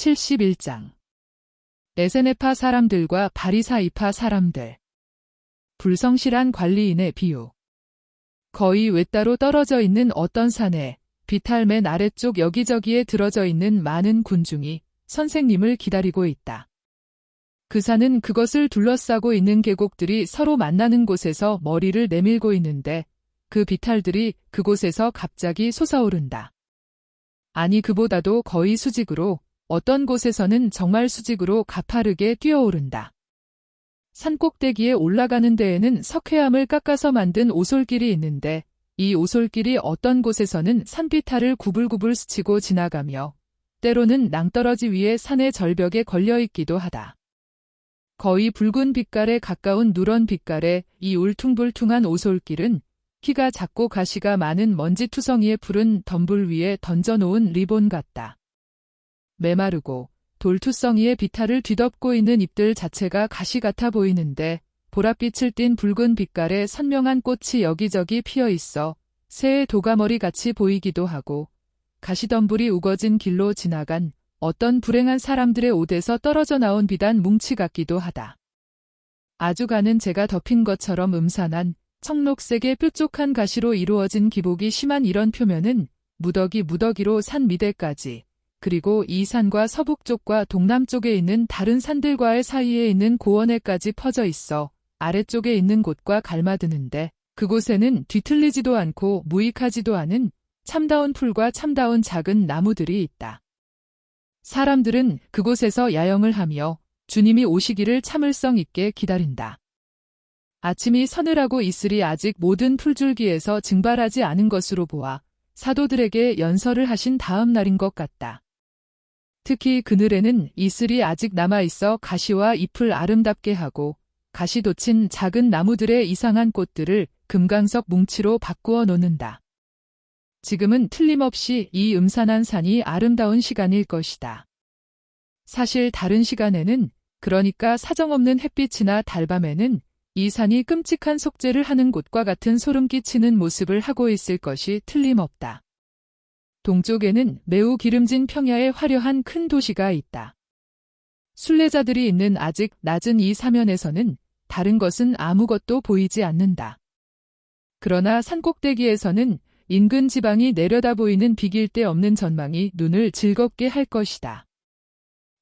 71장. 에세네파 사람들과 바리사이파 사람들. 불성실한 관리인의 비유. 거의 외따로 떨어져 있는 어떤 산에 비탈 맨 아래쪽 여기저기에 들어져 있는 많은 군중이 선생님을 기다리고 있다. 그 산은 그것을 둘러싸고 있는 계곡들이 서로 만나는 곳에서 머리를 내밀고 있는데 그 비탈들이 그곳에서 갑자기 솟아오른다. 아니 그보다도 거의 수직으로, 어떤 곳에서는 정말 수직으로 가파르게 뛰어오른다. 산꼭대기에 올라가는 데에는 석회암을 깎아서 만든 오솔길이 있는데 이 오솔길이 어떤 곳에서는 산비탈을 구불구불 스치고 지나가며 때로는 낭떠러지 위에 산의 절벽에 걸려있기도 하다. 거의 붉은 빛깔에 가까운 누런 빛깔의 이 울퉁불퉁한 오솔길은 키가 작고 가시가 많은 먼지투성이의 푸른 덤불 위에 던져놓은 리본 같다. 메마르고 돌투성이의 비탈을 뒤덮고 있는 잎들 자체가 가시 같아 보이는데 보랏빛을 띤 붉은 빛깔의 선명한 꽃이 여기저기 피어 있어 새의 도가머리 같이 보이기도 하고 가시덤불이 우거진 길로 지나간 어떤 불행한 사람들의 옷에서 떨어져 나온 비단 뭉치 같기도 하다. 아주 가는 재가 덮인 것처럼 음산한 청록색의 뾰족한 가시로 이루어진 기복이 심한 이런 표면은 무더기로 산 밑에까지, 그리고 이 산과 서북쪽과 동남쪽에 있는 다른 산들과의 사이에 있는 고원에까지 퍼져 있어 아래쪽에 있는 곳과 갈마드는데 그곳에는 뒤틀리지도 않고 무익하지도 않은 참다운 풀과 참다운 작은 나무들이 있다. 사람들은 그곳에서 야영을 하며 주님이 오시기를 참을성 있게 기다린다. 아침이 서늘하고 이슬이 아직 모든 풀줄기에서 증발하지 않은 것으로 보아 사도들에게 연설을 하신 다음 날인 것 같다. 특히 그늘에는 이슬이 아직 남아있어 가시와 잎을 아름답게 하고 가시 돋친 작은 나무들의 이상한 꽃들을 금강석 뭉치로 바꾸어 놓는다. 지금은 틀림없이 이 음산한 산이 아름다운 시간일 것이다. 사실 다른 시간에는, 그러니까 사정없는 햇빛이나 달밤에는 이 산이 끔찍한 속죄를 하는 곳과 같은 소름 끼치는 모습을 하고 있을 것이 틀림없다. 동쪽에는 매우 기름진 평야의 화려한 큰 도시가 있다. 순례자들이 있는 아직 낮은 이 사면에서는 다른 것은 아무것도 보이지 않는다. 그러나 산꼭대기에서는 인근 지방이 내려다 보이는 비길 데 없는 전망이 눈을 즐겁게 할 것이다.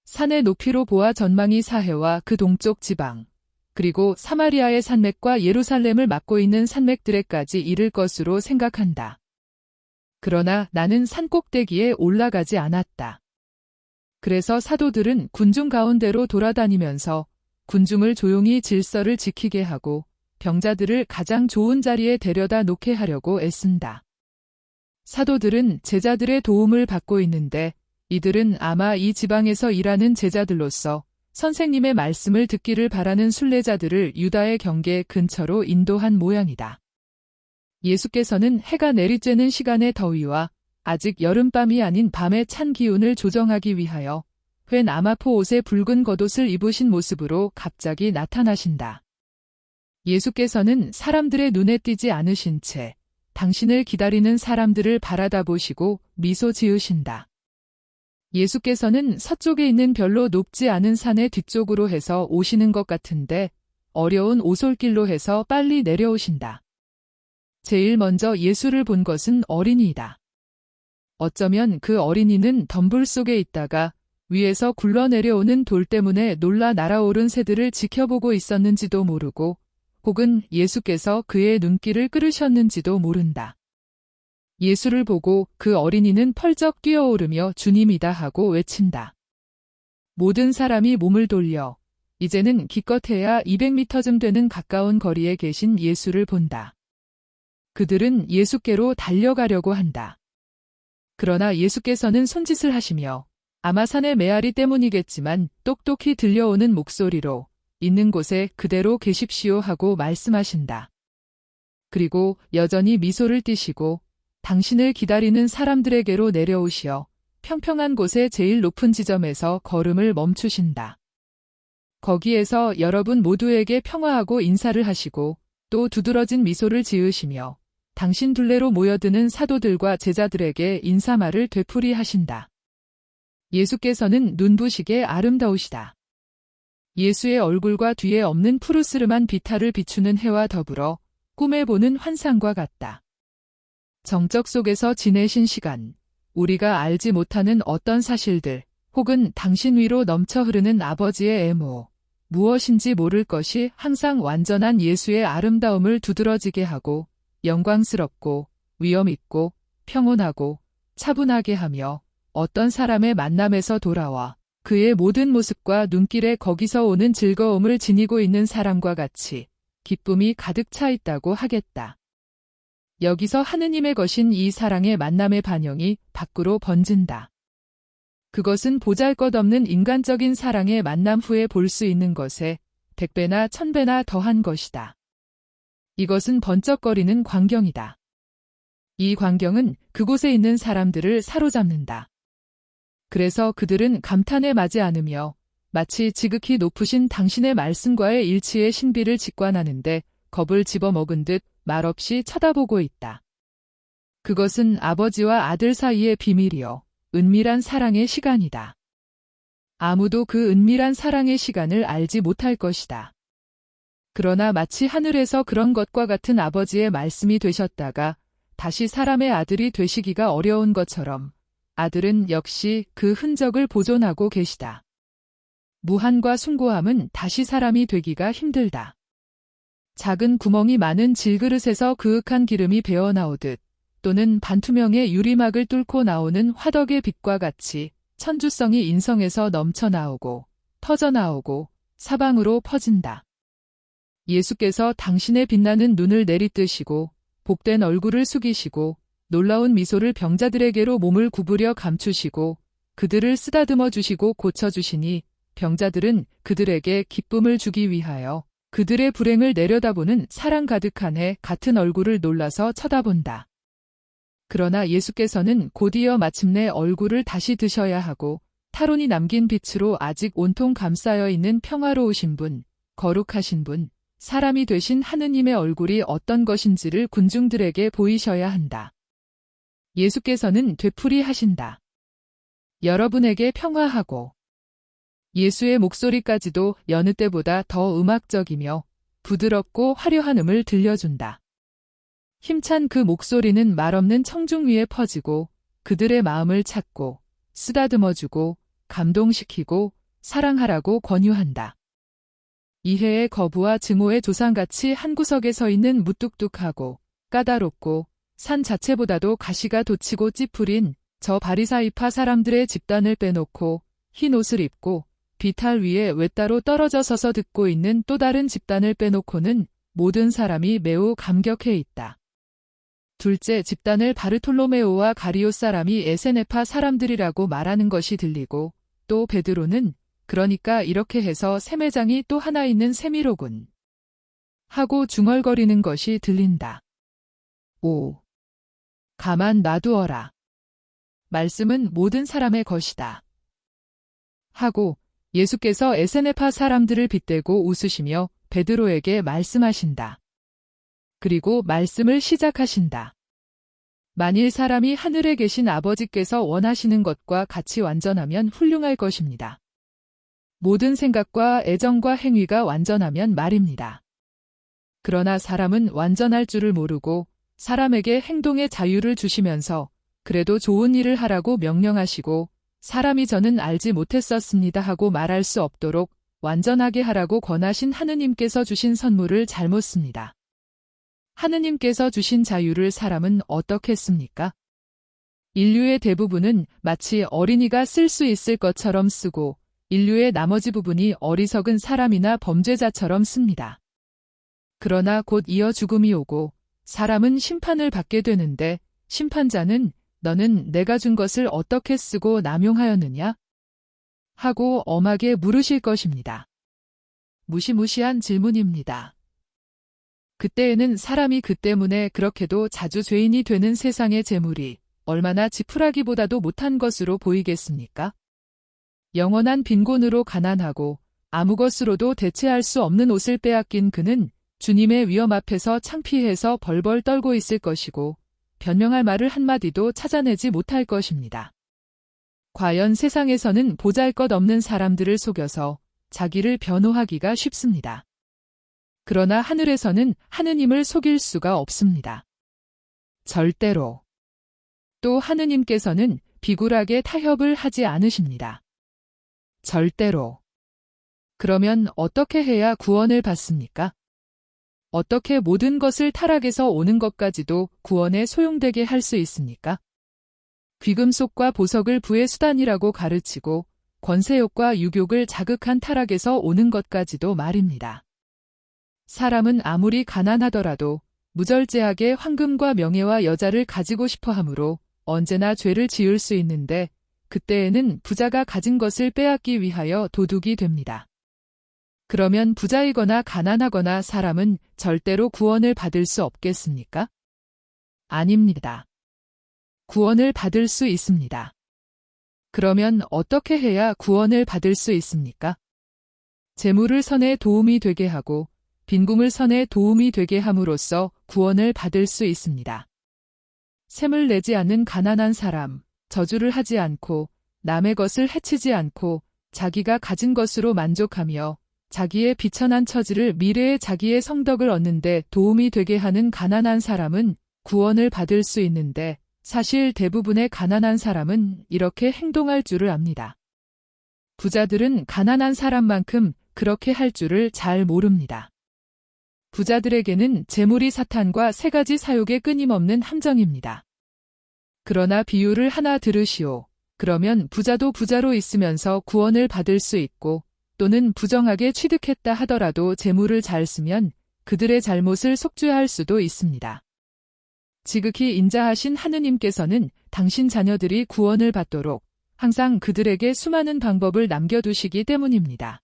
산의 높이로 보아 전망이 사해와 그 동쪽 지방, 그리고 사마리아의 산맥과 예루살렘을 막고 있는 산맥들에까지 이를 것으로 생각한다. 그러나 나는 산꼭대기에 올라가지 않았다. 그래서 사도들은 군중 가운데로 돌아다니면서 군중을 조용히 질서를 지키게 하고 병자들을 가장 좋은 자리에 데려다 놓게 하려고 애쓴다. 사도들은 제자들의 도움을 받고 있는데 이들은 아마 이 지방에서 일하는 제자들로서 선생님의 말씀을 듣기를 바라는 순례자들을 유다의 경계 근처로 인도한 모양이다. 예수께서는 해가 내리쬐는 시간의 더위와 아직 여름밤이 아닌 밤의 찬 기운을 조정하기 위하여 회 나마포 옷에 붉은 겉옷을 입으신 모습으로 갑자기 나타나신다. 예수께서는 사람들의 눈에 띄지 않으신 채 당신을 기다리는 사람들을 바라다 보시고 미소 지으신다. 예수께서는 서쪽에 있는 별로 높지 않은 산의 뒤쪽으로 해서 오시는 것 같은데 어려운 오솔길로 해서 빨리 내려오신다. 제일 먼저 예수를 본 것은 어린이이다. 어쩌면 그 어린이는 덤불 속에 있다가 위에서 굴러내려오는 돌 때문에 놀라 날아오른 새들을 지켜보고 있었는지도 모르고 혹은 예수께서 그의 눈길을 끌으셨는지도 모른다. 예수를 보고 그 어린이는 펄쩍 뛰어오르며 주님이다 하고 외친다. 모든 사람이 몸을 돌려 이제는 기껏해야 200m쯤 되는 가까운 거리에 계신 예수를 본다. 그들은 예수께로 달려가려고 한다. 그러나 예수께서는 손짓을 하시며 아마 산의 메아리 때문이겠지만 똑똑히 들려오는 목소리로 있는 곳에 그대로 계십시오 하고 말씀하신다. 그리고 여전히 미소를 띠시고 당신을 기다리는 사람들에게로 내려오시어 평평한 곳의 제일 높은 지점에서 걸음을 멈추신다. 거기에서 여러분 모두에게 평화하고 인사를 하시고 또 두드러진 미소를 지으시며 당신 둘레로 모여드는 사도들과 제자들에게 인사말을 되풀이하신다. 예수께서는 눈부시게 아름다우시다. 예수의 얼굴과 뒤에 없는 푸르스름한 비탈을 비추는 해와 더불어 꿈에 보는 환상과 같다. 정적 속에서 지내신 시간, 우리가 알지 못하는 어떤 사실들, 혹은 당신 위로 넘쳐 흐르는 아버지의 애모, 무엇인지 모를 것이 항상 완전한 예수의 아름다움을 두드러지게 하고 영광스럽고 위엄있고 평온하고 차분하게 하며 어떤 사람의 만남에서 돌아와 그의 모든 모습과 눈길에 거기서 오는 즐거움을 지니고 있는 사람과 같이 기쁨이 가득 차 있다고 하겠다. 여기서 하느님의 것인 이 사랑의 만남의 반영이 밖으로 번진다. 그것은 보잘것없는 인간적인 사랑의 만남 후에 볼 수 있는 것에 100배나 1000배나 더한 것이다. 이것은 번쩍거리는 광경이다. 이 광경은 그곳에 있는 사람들을 사로잡는다. 그래서 그들은 감탄에 마지 않으며 마치 지극히 높으신 당신의 말씀과의 일치의 신비를 직관하는데 겁을 집어먹은 듯 말없이 쳐다보고 있다. 그것은 아버지와 아들 사이의 비밀이요, 은밀한 사랑의 시간이다. 아무도 그 은밀한 사랑의 시간을 알지 못할 것이다. 그러나 마치 하늘에서 그런 것과 같은 아버지의 말씀이 되셨다가 다시 사람의 아들이 되시기가 어려운 것처럼 아들은 역시 그 흔적을 보존하고 계시다. 무한과 숭고함은 다시 사람이 되기가 힘들다. 작은 구멍이 많은 질그릇에서 그윽한 기름이 배어나오듯 또는 반투명의 유리막을 뚫고 나오는 화덕의 빛과 같이 천주성이 인성에서 넘쳐나오고 터져나오고 사방으로 퍼진다. 예수께서 당신의 빛나는 눈을 내리뜨시고 복된 얼굴을 숙이시고 놀라운 미소를 병자들에게로 몸을 구부려 감추시고 그들을 쓰다듬어 주시고 고쳐주시니 병자들은 그들에게 기쁨을 주기 위하여 그들의 불행을 내려다보는 사랑 가득한 해 같은 얼굴을 놀라서 쳐다본다. 그러나 예수께서는 곧이어 마침내 얼굴을 다시 드셔야 하고 타론이 남긴 빛으로 아직 온통 감싸여 있는 평화로우신 분, 거룩하신 분, 사람이 되신 하느님의 얼굴이 어떤 것인지를 군중들에게 보이셔야 한다. 예수께서는 되풀이하신다. 여러분에게 평화하고 예수의 목소리까지도 여느 때보다 더 음악적이며 부드럽고 화려한 음을 들려준다. 힘찬 그 목소리는 말없는 청중 위에 퍼지고 그들의 마음을 찾고 쓰다듬어주고 감동시키고 사랑하라고 권유한다. 이해의 거부와 증오의 조상같이 한 구석에 서 있는 무뚝뚝하고 까다롭고 산 자체보다도 가시가 돋치고 찌푸린 저 바리사이파 사람들의 집단을 빼놓고 흰 옷을 입고 비탈 위에 외따로 떨어져 서서 듣고 있는 또 다른 집단을 빼놓고는 모든 사람이 매우 감격해 있다. 둘째 집단을 바르톨로메오와 가리오 사람이 에세네파 사람들이라고 말하는 것이 들리고 또 베드로는 그러니까 이렇게 해서 세매장이 또 하나 있는 셈이로군 하고 중얼거리는 것이 들린다. 오, 가만 놔두어라. 말씀은 모든 사람의 것이다. 하고 예수께서 에세네파 사람들을 빗대고 웃으시며 베드로에게 말씀하신다. 그리고 말씀을 시작하신다. 만일 사람이 하늘에 계신 아버지께서 원하시는 것과 같이 완전하면 훌륭할 것입니다. 모든 생각과 애정과 행위가 완전하면 말입니다. 그러나 사람은 완전할 줄을 모르고 사람에게 행동의 자유를 주시면서 그래도 좋은 일을 하라고 명령하시고 사람이 저는 알지 못했었습니다 하고 말할 수 없도록 완전하게 하라고 권하신 하느님께서 주신 선물을 잘못 씁니다. 하느님께서 주신 자유를 사람은 어떻게 씁니까? 인류의 대부분은 마치 어린이가 쓸 수 있을 것처럼 쓰고 인류의 나머지 부분이 어리석은 사람이나 범죄자처럼 씁니다. 그러나 곧 이어 죽음이 오고 사람은 심판을 받게 되는데 심판자는 너는 내가 준 것을 어떻게 쓰고 남용하였느냐? 하고 엄하게 물으실 것입니다. 무시무시한 질문입니다. 그때에는 사람이 그 때문에 그렇게도 자주 죄인이 되는 세상의 재물이 얼마나 지푸라기보다도 못한 것으로 보이겠습니까? 영원한 빈곤으로 가난하고 아무 것으로도 대체할 수 없는 옷을 빼앗긴 그는 주님의 위엄 앞에서 창피해서 벌벌 떨고 있을 것이고 변명할 말을 한마디도 찾아내지 못할 것입니다. 과연 세상에서는 보잘것없는 사람들을 속여서 자기를 변호하기가 쉽습니다. 그러나 하늘에서는 하느님을 속일 수가 없습니다. 절대로. 또 하느님께서는 비굴하게 타협을 하지 않으십니다. 절대로. 그러면 어떻게 해야 구원을 받습니까? 어떻게 모든 것을 타락에서 오는 것까지도 구원에 소용되게 할 수 있습니까? 귀금속과 보석을 부의 수단이라고 가르치고 권세욕과 유욕을 자극한 타락에서 오는 것까지도 말입니다. 사람은 아무리 가난하더라도 무절제하게 황금과 명예와 여자를 가지고 싶어 하므로 언제나 죄를 지을 수 있는데 그때에는 부자가 가진 것을 빼앗기 위하여 도둑이 됩니다. 그러면 부자이거나 가난하거나 사람은 절대로 구원을 받을 수 없겠습니까? 아닙니다. 구원을 받을 수 있습니다. 그러면 어떻게 해야 구원을 받을 수 있습니까? 재물을 선에 도움이 되게 하고 빈궁을 선에 도움이 되게 함으로써 구원을 받을 수 있습니다. 셈을 내지 않는 가난한 사람, 저주를 하지 않고 남의 것을 해치지 않고 자기가 가진 것으로 만족하며 자기의 비천한 처지를 미래의 자기의 성덕을 얻는 데 도움이 되게 하는 가난한 사람은 구원을 받을 수 있는데 사실 대부분의 가난한 사람은 이렇게 행동할 줄을 압니다. 부자들은 가난한 사람만큼 그렇게 할 줄을 잘 모릅니다. 부자들에게는 재물이 사탄과 세 가지 사욕의 끊임없는 함정입니다. 그러나 비유를 하나 들으시오. 그러면 부자도 부자로 있으면서 구원을 받을 수 있고 또는 부정하게 취득했다 하더라도 재물을 잘 쓰면 그들의 잘못을 속죄할 수도 있습니다. 지극히 인자하신 하느님께서는 당신 자녀들이 구원을 받도록 항상 그들에게 수많은 방법을 남겨두시기 때문입니다.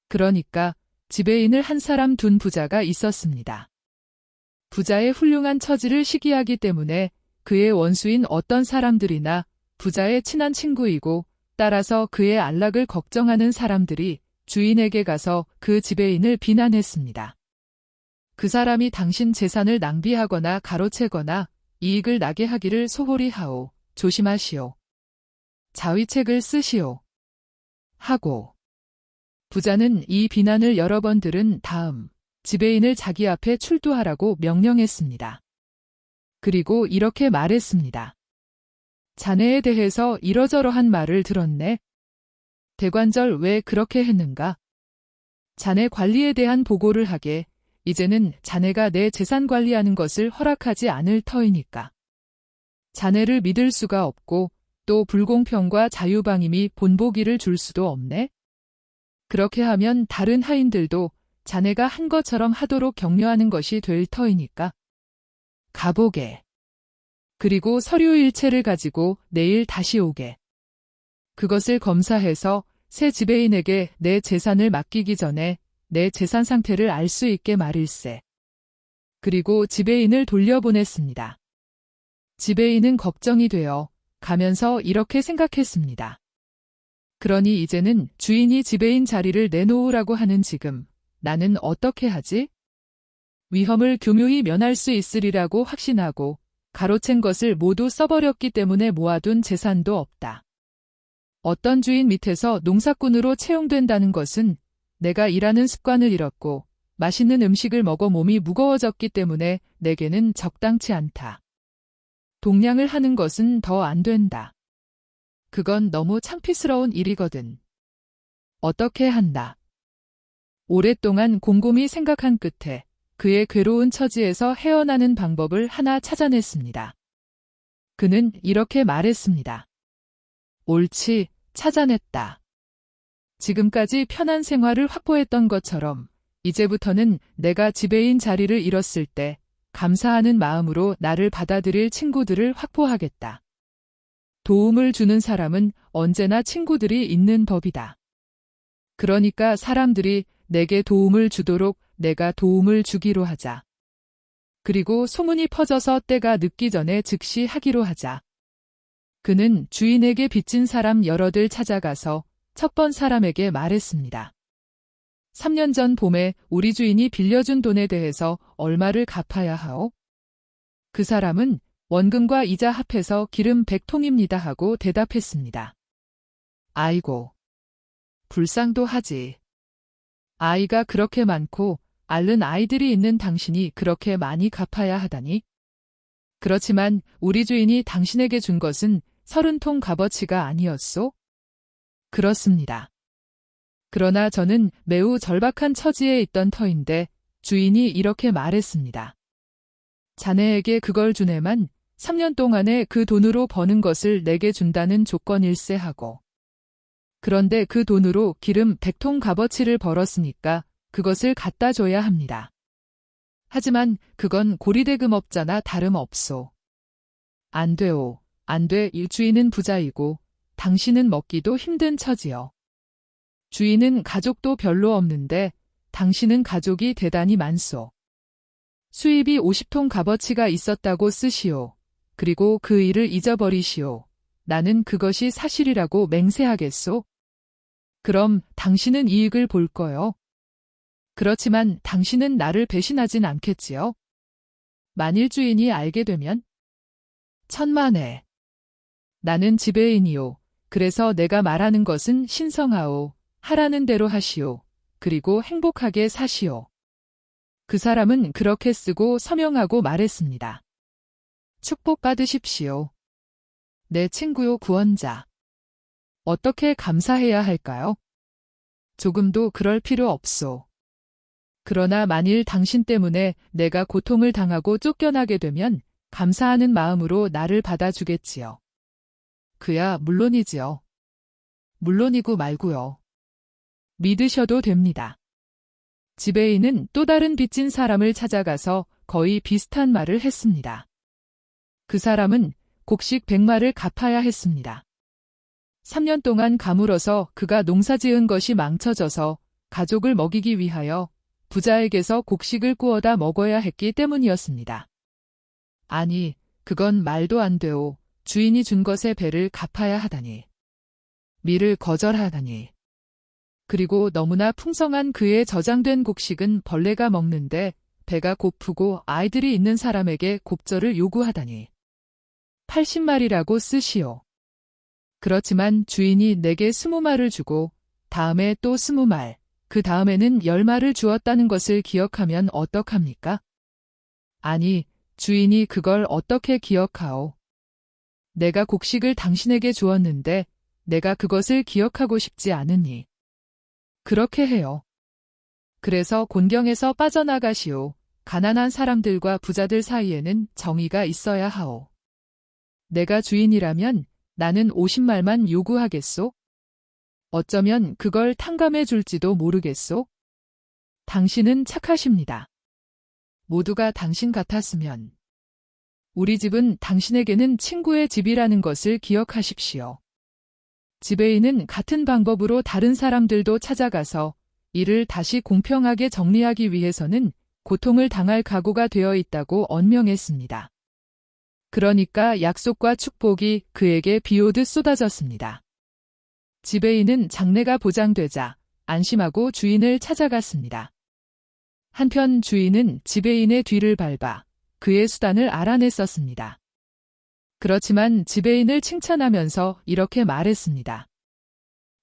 그러니까 지배인을 한 사람 둔 부자가 있었습니다. 부자의 훌륭한 처지를 시기하기 때문에 그의 원수인 어떤 사람들이나 부자의 친한 친구이고 따라서 그의 안락을 걱정하는 사람들이 주인에게 가서 그 지배인을 비난했습니다. 그 사람이 당신 재산을 낭비하거나 가로채거나 이익을 나게 하기를 소홀히 하오. 조심하시오. 자위책을 쓰시오. 하고 부자는 이 비난을 여러 번 들은 다음 지배인을 자기 앞에 출두하라고 명령했습니다. 그리고 이렇게 말했습니다. 자네에 대해서 이러저러한 말을 들었네. 대관절 왜 그렇게 했는가? 자네 관리에 대한 보고를 하게. 이제는 자네가 내 재산 관리하는 것을 허락하지 않을 터이니까. 자네를 믿을 수가 없고 또 불공평과 자유방임이 본보기를 줄 수도 없네. 그렇게 하면 다른 하인들도 자네가 한 것처럼 하도록 격려하는 것이 될 터이니까. 가보게. 그리고 서류 일체를 가지고 내일 다시 오게. 그것을 검사해서 새 지배인에게 내 재산을 맡기기 전에 내 재산 상태를 알 수 있게 말일세. 그리고 지배인을 돌려보냈습니다. 지배인은 걱정이 되어 가면서 이렇게 생각했습니다. 그러니 이제는 주인이 지배인 자리를 내놓으라고 하는 지금 나는 어떻게 하지? 위험을 교묘히 면할 수 있으리라고 확신하고 가로챈 것을 모두 써버렸기 때문에 모아둔 재산도 없다. 어떤 주인 밑에서 농사꾼으로 채용된다는 것은 내가 일하는 습관을 잃었고 맛있는 음식을 먹어 몸이 무거워졌기 때문에 내게는 적당치 않다. 동량을 하는 것은 더 안 된다. 그건 너무 창피스러운 일이거든. 어떻게 한다. 오랫동안 곰곰이 생각한 끝에 그의 괴로운 처지에서 헤어나는 방법을 하나 찾아냈습니다. 그는 이렇게 말했습니다. 옳지, 찾아냈다. 지금까지 편한 생활을 확보했던 것처럼 이제부터는 내가 지배인 자리를 잃었을 때 감사하는 마음으로 나를 받아들일 친구들을 확보하겠다. 도움을 주는 사람은 언제나 친구들이 있는 법이다. 그러니까 사람들이 내게 도움을 주도록 내가 도움을 주기로 하자. 그리고 소문이 퍼져서 때가 늦기 전에 즉시 하기로 하자. 그는 주인에게 빚진 사람 여럿을 찾아가서 첫 번 사람에게 말했습니다. 3년 전 봄에 우리 주인이 빌려준 돈에 대해서 얼마를 갚아야 하오? 그 사람은 원금과 이자 합해서 기름 100통입니다 하고 대답했습니다. 아이고. 불쌍도 하지. 아이가 그렇게 많고 앓는 아이들이 있는 당신이 그렇게 많이 갚아야 하다니. 그렇지만 우리 주인이 당신에게 준 것은 30통 값어치가 아니었소? 그렇습니다. 그러나 저는 매우 절박한 처지에 있던 터인데 주인이 이렇게 말했습니다. 자네에게 그걸 주네만 3년 동안에 그 돈으로 버는 것을 내게 준다는 조건일세 하고. 그런데 그 돈으로 기름 100통 값어치를 벌었으니까 그것을 갖다 줘야 합니다. 하지만 그건 고리대금업자나 다름없소. 안 돼오. 안 돼. 이 주인은 부자이고 당신은 먹기도 힘든 처지요. 주인은 가족도 별로 없는데 당신은 가족이 대단히 많소. 수입이 50통 값어치가 있었다고 쓰시오. 그리고 그 일을 잊어버리시오. 나는 그것이 사실이라고 맹세하겠소. 그럼 당신은 이익을 볼 거요. 그렇지만 당신은 나를 배신하진 않겠지요. 만일 주인이 알게 되면? 천만에. 나는 지배인이요. 그래서 내가 말하는 것은 신성하오. 하라는 대로 하시오. 그리고 행복하게 사시오. 그 사람은 그렇게 쓰고 서명하고 말했습니다. 축복받으십시오. 내 친구요 구원자. 어떻게 감사해야 할까요? 조금도 그럴 필요 없소. 그러나 만일 당신 때문에 내가 고통을 당하고 쫓겨나게 되면 감사하는 마음으로 나를 받아주겠지요. 그야 물론이지요. 물론이고 말고요. 믿으셔도 됩니다. 지배인은 또 다른 빚진 사람을 찾아가서 거의 비슷한 말을 했습니다. 그 사람은 곡식 100마를 갚아야 했습니다. 3년 동안 가물어서 그가 농사지은 것이 망쳐져서 가족을 먹이기 위하여 부자에게서 곡식을 구워다 먹어야 했기 때문이었습니다. 아니, 그건 말도 안 되오. 주인이 준 것의 배를 갚아야 하다니. 미를 거절하다니. 그리고 너무나 풍성한 그의 저장된 곡식은 벌레가 먹는데 배가 고프고 아이들이 있는 사람에게 곱절을 요구하다니. 80마리라고 쓰시오. 그렇지만 주인이 내게 20마를 주고 다음에 또 20말, 그 다음에는 10마를 주었다는 것을 기억하면 어떡합니까? 아니, 주인이 그걸 어떻게 기억하오? 내가 곡식을 당신에게 주었는데 내가 그것을 기억하고 싶지 않으니. 그렇게 해요. 그래서 곤경에서 빠져나가시오. 가난한 사람들과 부자들 사이에는 정의가 있어야 하오. 내가 주인이라면 나는 50말만 요구하겠소? 어쩌면 그걸 탕감해 줄지도 모르겠소? 당신은 착하십니다. 모두가 당신 같았으면. 우리 집은 당신에게는 친구의 집이라는 것을 기억하십시오. 지배인은 같은 방법으로 다른 사람들도 찾아가서 이를 다시 공평하게 정리하기 위해서는 고통을 당할 각오가 되어 있다고 언명했습니다. 그러니까 약속과 축복이 그에게 비오듯 쏟아졌습니다. 지배인은 장래가 보장되자 안심하고 주인을 찾아갔습니다. 한편 주인은 지배인의 뒤를 밟아 그의 수단을 알아냈었습니다. 그렇지만 지배인을 칭찬하면서 이렇게 말했습니다.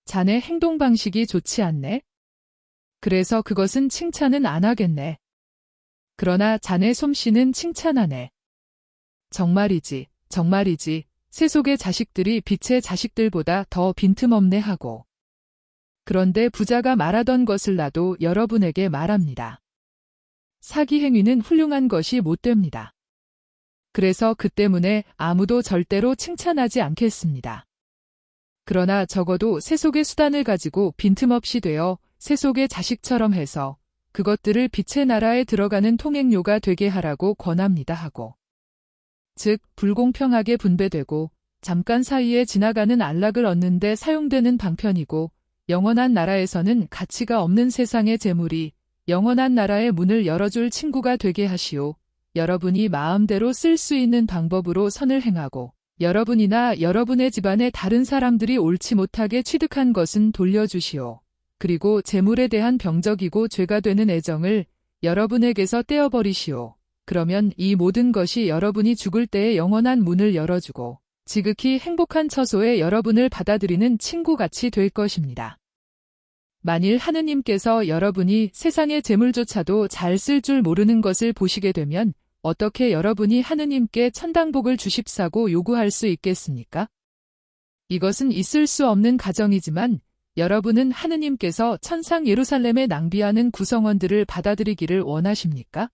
자네 행동 방식이 좋지 않네? 그래서 그것은 칭찬은 안 하겠네. 그러나 자네 솜씨는 칭찬하네. 정말이지, 정말이지. 세속의 자식들이 빛의 자식들보다 더 빈틈없네 하고. 그런데 부자가 말하던 것을 나도 여러분에게 말합니다. 사기 행위는 훌륭한 것이 못 됩니다. 그래서 그 때문에 아무도 절대로 칭찬하지 않겠습니다. 그러나 적어도 세속의 수단을 가지고 빈틈없이 되어 세속의 자식처럼 해서 그것들을 빛의 나라에 들어가는 통행료가 되게 하라고 권합니다 하고. 즉 불공평하게 분배되고 잠깐 사이에 지나가는 안락을 얻는 데 사용되는 방편이고 영원한 나라에서는 가치가 없는 세상의 재물이 영원한 나라의 문을 열어줄 친구가 되게 하시오. 여러분이 마음대로 쓸 수 있는 방법으로 선을 행하고 여러분이나 여러분의 집안의 다른 사람들이 옳지 못하게 취득한 것은 돌려주시오. 그리고 재물에 대한 병적이고 죄가 되는 애정을 여러분에게서 떼어버리시오. 그러면 이 모든 것이 여러분이 죽을 때의 영원한 문을 열어주고 지극히 행복한 처소에 여러분을 받아들이는 친구같이 될 것입니다. 만일 하느님께서 여러분이 세상의 재물조차도 잘 쓸 줄 모르는 것을 보시게 되면 어떻게 여러분이 하느님께 천당복을 주십사고 요구할 수 있겠습니까? 이것은 있을 수 없는 가정이지만 여러분은 하느님께서 천상 예루살렘에 낭비하는 구성원들을 받아들이기를 원하십니까?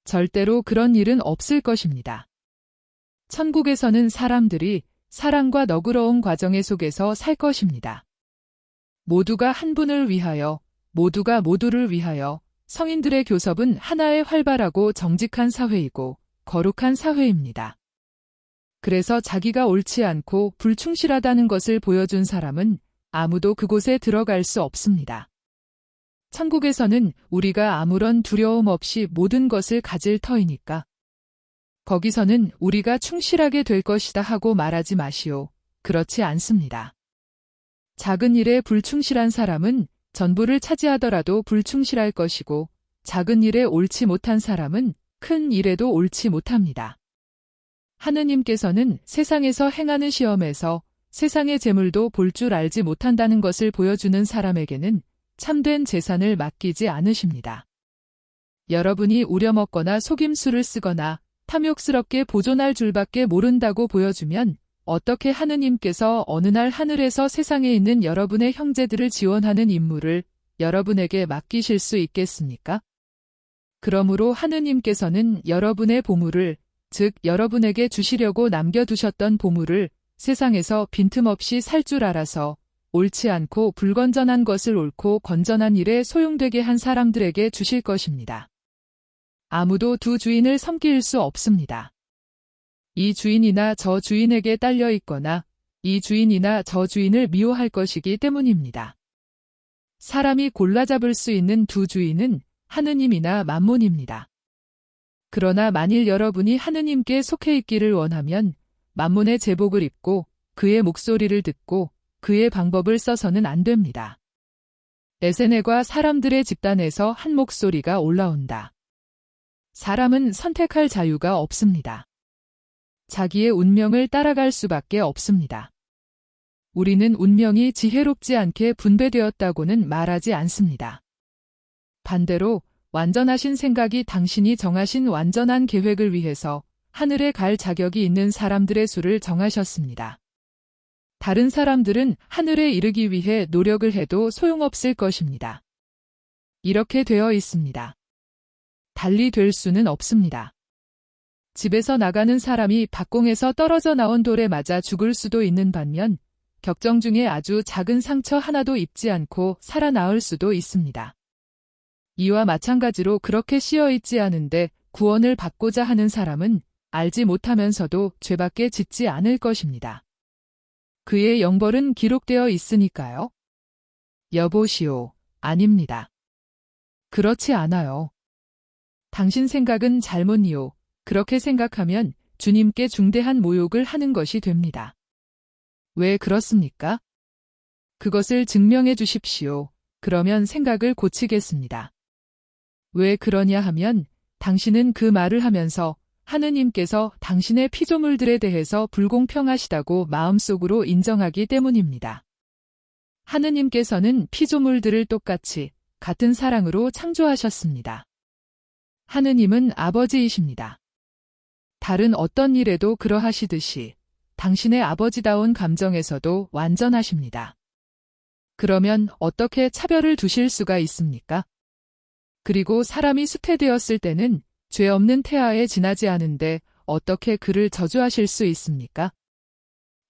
절대로 그런 일은 없을 것입니다. 천국에서는 사람들이 사랑과 너그러운 과정 속에서 살 것입니다. 모두가 한 분을 위하여, 모두가 모두를 위하여 성인들의 교섭은 하나의 활발하고 정직한 사회이고 거룩한 사회입니다. 그래서 자기가 옳지 않고 불충실하다는 것을 보여준 사람은 아무도 그곳에 들어갈 수 없습니다. 천국에서는 우리가 아무런 두려움 없이 모든 것을 가질 터이니까. 거기서는 우리가 충실하게 될 것이다 하고 말하지 마시오. 그렇지 않습니다. 작은 일에 불충실한 사람은 전부를 차지하더라도 불충실할 것이고 작은 일에 옳지 못한 사람은 큰 일에도 옳지 못합니다. 하느님께서는 세상에서 행하는 시험에서 세상의 재물도 볼 줄 알지 못한다는 것을 보여주는 사람에게는 참된 재산을 맡기지 않으십니다. 여러분이 우려먹거나 속임수를 쓰거나 탐욕스럽게 보존할 줄밖에 모른다고 보여주면 어떻게 하느님께서 어느 날 하늘에서 세상에 있는 여러분의 형제들을 지원하는 임무를 여러분에게 맡기실 수 있겠습니까? 그러므로 하느님께서는 여러분의 보물을, 즉 여러분에게 주시려고 남겨두셨던 보물을 세상에서 빈틈없이 살 줄 알아서 옳지 않고 불건전한 것을 옳고 건전한 일에 소용되게 한 사람들에게 주실 것입니다. 아무도 두 주인을 섬길 수 없습니다. 이 주인이나 저 주인에게 딸려 있거나 이 주인이나 저 주인을 미워할 것이기 때문입니다. 사람이 골라 잡을 수 있는 두 주인은 하느님이나 맘몬입니다. 그러나 만일 여러분이 하느님께 속해 있기를 원하면 맘몬의 제복을 입고 그의 목소리를 듣고 그의 방법을 써서는 안 됩니다. 에세네과 사람들의 집단에서 한 목소리가 올라온다. 사람은 선택할 자유가 없습니다. 자기의 운명을 따라갈 수밖에 없습니다. 우리는 운명이 지혜롭지 않게 분배되었다고는 말하지 않습니다. 반대로 완전하신 생각이 당신이 정하신 완전한 계획을 위해서 하늘에 갈 자격이 있는 사람들의 수를 정하셨습니다. 다른 사람들은 하늘에 이르기 위해 노력을 해도 소용없을 것입니다. 이렇게 되어 있습니다. 달리 될 수는 없습니다. 집에서 나가는 사람이 박공에서 떨어져 나온 돌에 맞아 죽을 수도 있는 반면 격정 중에 아주 작은 상처 하나도 입지 않고 살아나올 수도 있습니다. 이와 마찬가지로 그렇게 씌어 있지 않은데 구원을 받고자 하는 사람은 알지 못하면서도 죄밖에 짓지 않을 것입니다. 그의 영벌은 기록되어 있으니까요. 여보시오. 아닙니다. 그렇지 않아요. 당신 생각은 잘못이요. 그렇게 생각하면 주님께 중대한 모욕을 하는 것이 됩니다. 왜 그렇습니까? 그것을 증명해 주십시오. 그러면 생각을 고치겠습니다. 왜 그러냐 하면 당신은 그 말을 하면서 하느님께서 당신의 피조물들에 대해서 불공평하시다고 마음속으로 인정하기 때문입니다. 하느님께서는 피조물들을 똑같이 같은 사랑으로 창조하셨습니다. 하느님은 아버지이십니다. 다른 어떤 일에도 그러하시듯이 당신의 아버지다운 감정에서도 완전하십니다. 그러면 어떻게 차별을 두실 수가 있습니까? 그리고 사람이 수태되었을 때는 죄 없는 태아에 지나지 않은데 어떻게 그를 저주하실 수 있습니까?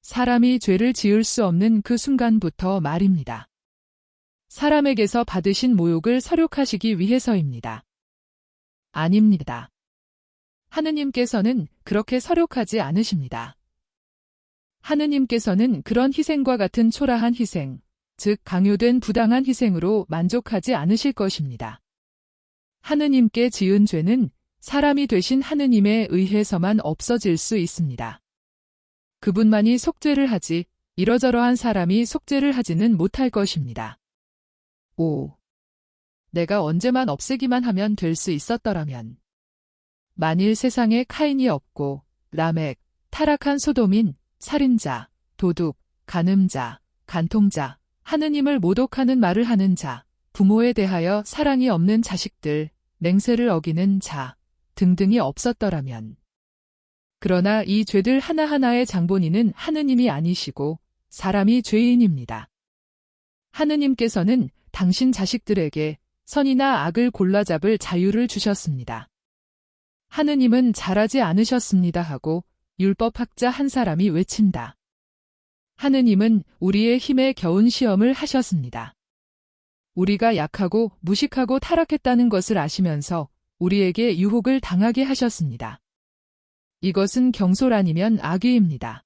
사람이 죄를 지을 수 없는 그 순간부터 말입니다. 사람에게서 받으신 모욕을 설욕하시기 위해서입니다. 아닙니다. 하느님께서는 그렇게 설욕하지 않으십니다. 하느님께서는 그런 희생과 같은 초라한 희생, 즉 강요된 부당한 희생으로 만족하지 않으실 것입니다. 하느님께 지은 죄는 사람이 되신 하느님에 의해서만 없어질 수 있습니다. 그분만이 속죄를 하지 이러저러한 사람이 속죄를 하지는 못할 것입니다. 5. 내가 언제만 없애기만 하면 될 수 있었더라면. 만일 세상에 카인이 없고 라멕, 타락한 소돔인 살인자, 도둑, 간음자, 간통자, 하느님을 모독하는 말을 하는 자, 부모에 대하여 사랑이 없는 자식들, 맹세를 어기는 자 등등이 없었더라면. 그러나 이 죄들 하나하나의 장본인은 하느님이 아니시고 사람이 죄인입니다. 하느님께서는 당신 자식들에게 선이나 악을 골라잡을 자유를 주셨습니다. 하느님은 잘하지 않으셨습니다 하고 율법학자 한 사람이 외친다. 하느님은 우리의 힘에 겨운 시험을 하셨습니다. 우리가 약하고 무식하고 타락했다는 것을 아시면서 우리에게 유혹을 당하게 하셨습니다. 이것은 경솔 아니면 악의입니다.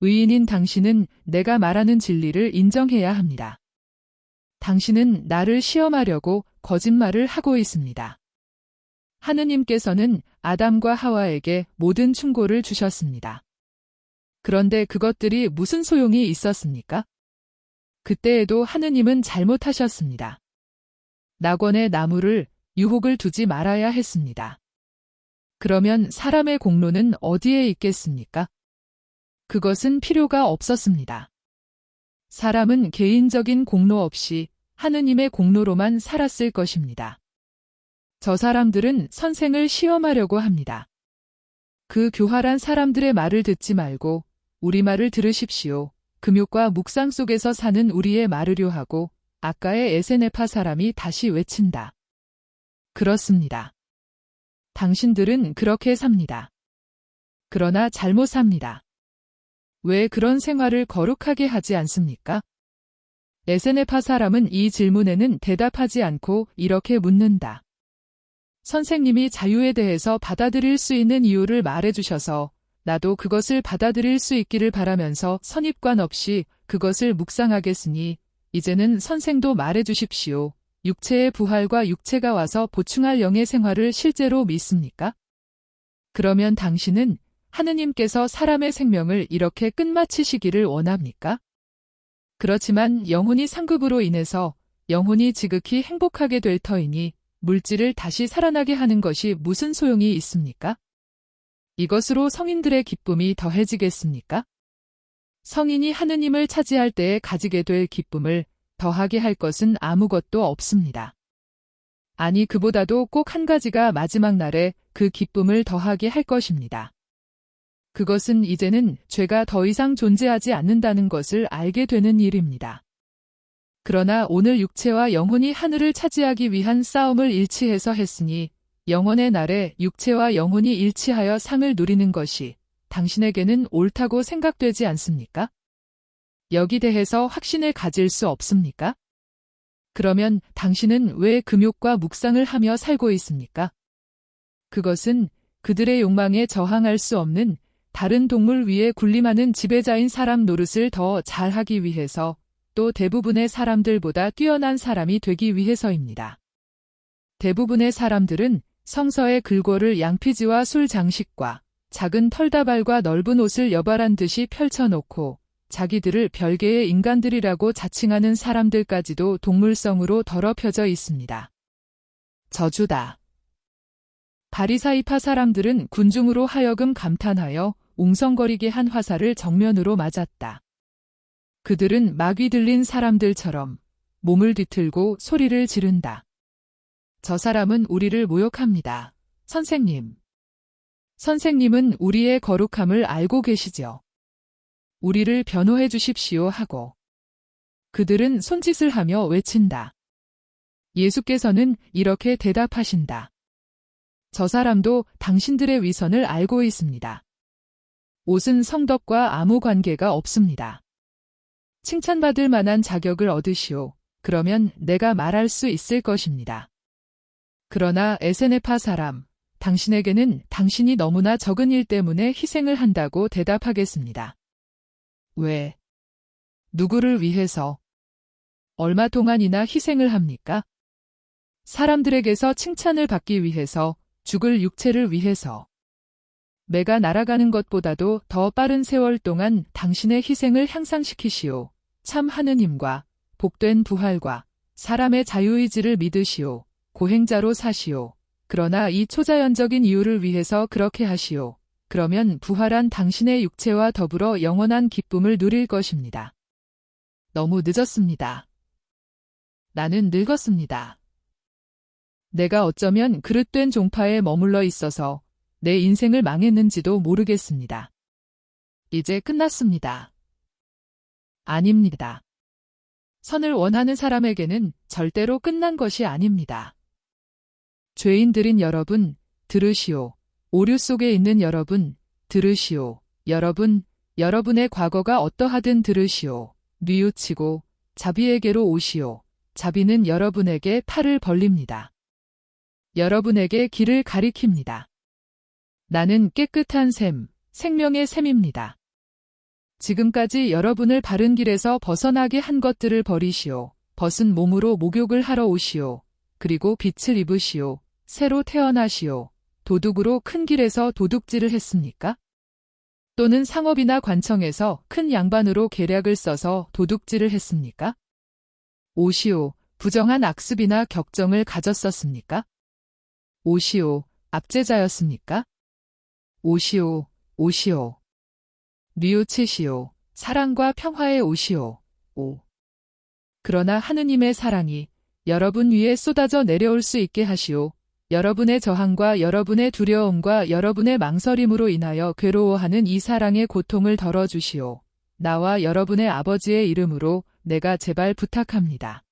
의인인 당신은 내가 말하는 진리를 인정해야 합니다. 당신은 나를 시험하려고 거짓말을 하고 있습니다. 하느님께서는 아담과 하와에게 모든 충고를 주셨습니다. 그런데 그것들이 무슨 소용이 있었습니까? 그때에도 하느님은 잘못하셨습니다. 낙원의 나무를 유혹을 두지 말아야 했습니다. 그러면 사람의 공로는 어디에 있겠습니까? 그것은 필요가 없었습니다. 사람은 개인적인 공로 없이 하느님의 공로로만 살았을 것입니다. 저 사람들은 선생을 시험하려고 합니다. 그 교활한 사람들의 말을 듣지 말고 우리 말을 들으십시오. 금욕과 묵상 속에서 사는 우리의 말으려 하고 아까의 에세네파 사람이 다시 외친다. 그렇습니다. 당신들은 그렇게 삽니다. 그러나 잘못 삽니다. 왜 그런 생활을 거룩하게 하지 않습니까? 에세네파 사람은 이 질문에는 대답하지 않고 이렇게 묻는다. 선생님이 자유에 대해서 받아들일 수 있는 이유를 말해주셔서 나도 그것을 받아들일 수 있기를 바라면서 선입관 없이 그것을 묵상하겠으니 이제는 선생도 말해주십시오. 육체의 부활과 육체가 와서 보충할 영의 생활을 실제로 믿습니까? 그러면 당신은 하느님께서 사람의 생명을 이렇게 끝마치시기를 원합니까? 그렇지만 영혼이 상급으로 인해서 영혼이 지극히 행복하게 될 터이니 물질을 다시 살아나게 하는 것이 무슨 소용이 있습니까? 이것으로 성인들의 기쁨이 더해지겠습니까? 성인이 하느님을 차지할 때에 가지게 될 기쁨을 더하게 할 것은 아무것도 없습니다. 아니 그보다도 꼭 한 가지가 마지막 날에 그 기쁨을 더하게 할 것입니다. 그것은 이제는 죄가 더 이상 존재하지 않는다는 것을 알게 되는 일입니다. 그러나 오늘 육체와 영혼이 하늘을 차지하기 위한 싸움을 일치해서 했으니 영원의 날에 육체와 영혼이 일치하여 상을 누리는 것이 당신에게는 옳다고 생각되지 않습니까? 여기 대해서 확신을 가질 수 없습니까? 그러면 당신은 왜 금욕과 묵상을 하며 살고 있습니까? 그것은 그들의 욕망에 저항할 수 없는 다른 동물 위에 군림하는 지배자인 사람 노릇을 더 잘하기 위해서 또 대부분의 사람들보다 뛰어난 사람이 되기 위해서입니다. 대부분의 사람들은 성서의 글고를 양피지와 술 장식과 작은 털다발과 넓은 옷을 여발한 듯이 펼쳐놓고 자기들을 별개의 인간들이라고 자칭하는 사람들까지도 동물성으로 더럽혀져 있습니다. 저주다. 바리사이파 사람들은 군중으로 하여금 감탄하여 웅성거리게 한 화살을 정면으로 맞았다. 그들은 마귀 들린 사람들처럼 몸을 뒤틀고 소리를 지른다. 저 사람은 우리를 모욕합니다. 선생님. 선생님은 우리의 거룩함을 알고 계시죠? 우리를 변호해 주십시오 하고. 그들은 손짓을 하며 외친다. 예수께서는 이렇게 대답하신다. 저 사람도 당신들의 위선을 알고 있습니다. 옷은 성덕과 아무 관계가 없습니다. 칭찬받을 만한 자격을 얻으시오. 그러면 내가 말할 수 있을 것입니다. 그러나 에세네파 사람, 당신에게는 당신이 너무나 적은 일 때문에 희생을 한다고 대답하겠습니다. 왜? 누구를 위해서? 얼마 동안이나 희생을 합니까? 사람들에게서 칭찬을 받기 위해서, 죽을 육체를 위해서. 매가 날아가는 것보다도 더 빠른 세월 동안 당신의 희생을 향상시키시오. 참 하느님과 복된 부활과 사람의 자유의지를 믿으시오. 고행자로 사시오. 그러나 이 초자연적인 이유를 위해서 그렇게 하시오. 그러면 부활한 당신의 육체와 더불어 영원한 기쁨을 누릴 것입니다. 너무 늦었습니다. 나는 늙었습니다. 내가 어쩌면 그릇된 종파에 머물러 있어서 내 인생을 망했는지도 모르겠습니다. 이제 끝났습니다. 아닙니다. 선을 원하는 사람에게는 절대로 끝난 것이 아닙니다. 죄인들인 여러분, 들으시오. 오류 속에 있는 여러분, 들으시오. 여러분의 과거가 어떠하든 들으시오. 뉘우치고 자비에게로 오시오. 자비는 여러분에게 팔을 벌립니다. 여러분에게 길을 가리킵니다. 나는 깨끗한 샘, 생명의 샘입니다. 지금까지 여러분을 바른 길에서 벗어나게 한 것들을 버리시오. 벗은 몸으로 목욕을 하러 오시오. 그리고 빛을 입으시오. 새로 태어나시오. 도둑으로 큰 길에서 도둑질을 했습니까? 또는 상업이나 관청에서 큰 양반으로 계략을 써서 도둑질을 했습니까? 오시오. 부정한 악습이나 격정을 가졌었습니까? 오시오. 압제자였습니까? 오시오. 뉘우치시오. 사랑과 평화에 오시오. 그러나 하느님의 사랑이 여러분 위에 쏟아져 내려올 수 있게 하시오. 여러분의 저항과 여러분의 두려움과 여러분의 망설임으로 인하여 괴로워하는 이 사랑의 고통을 덜어주시오. 나와 여러분의 아버지의 이름으로 내가 제발 부탁합니다.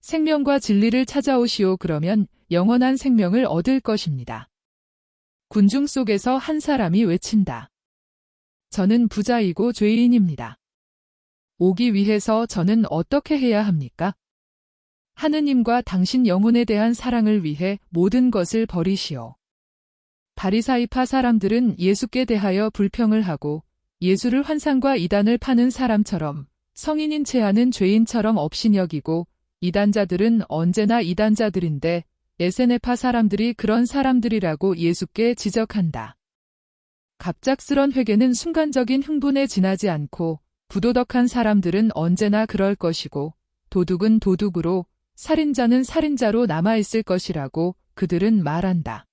생명과 진리를 찾아오시오. 그러면 영원한 생명을 얻을 것입니다. 군중 속에서 한 사람이 외친다. 저는 부자이고 죄인입니다. 오기 위해서 저는 어떻게 해야 합니까? 하느님과 당신 영혼에 대한 사랑을 위해 모든 것을 버리시오. 바리사이파 사람들은 예수께 대하여 불평을 하고 예수를 환상과 이단을 파는 사람처럼 성인인 채 하는 죄인처럼 업신여기고 이단자들은 언제나 이단자들인데 에세네파 사람들이 그런 사람들이라고 예수께 지적한다. 갑작스런 회개는 순간적인 흥분에 지나지 않고 부도덕한 사람들은 언제나 그럴 것이고 도둑은 도둑으로 살인자는 살인자로 남아있을 것이라고 그들은 말한다.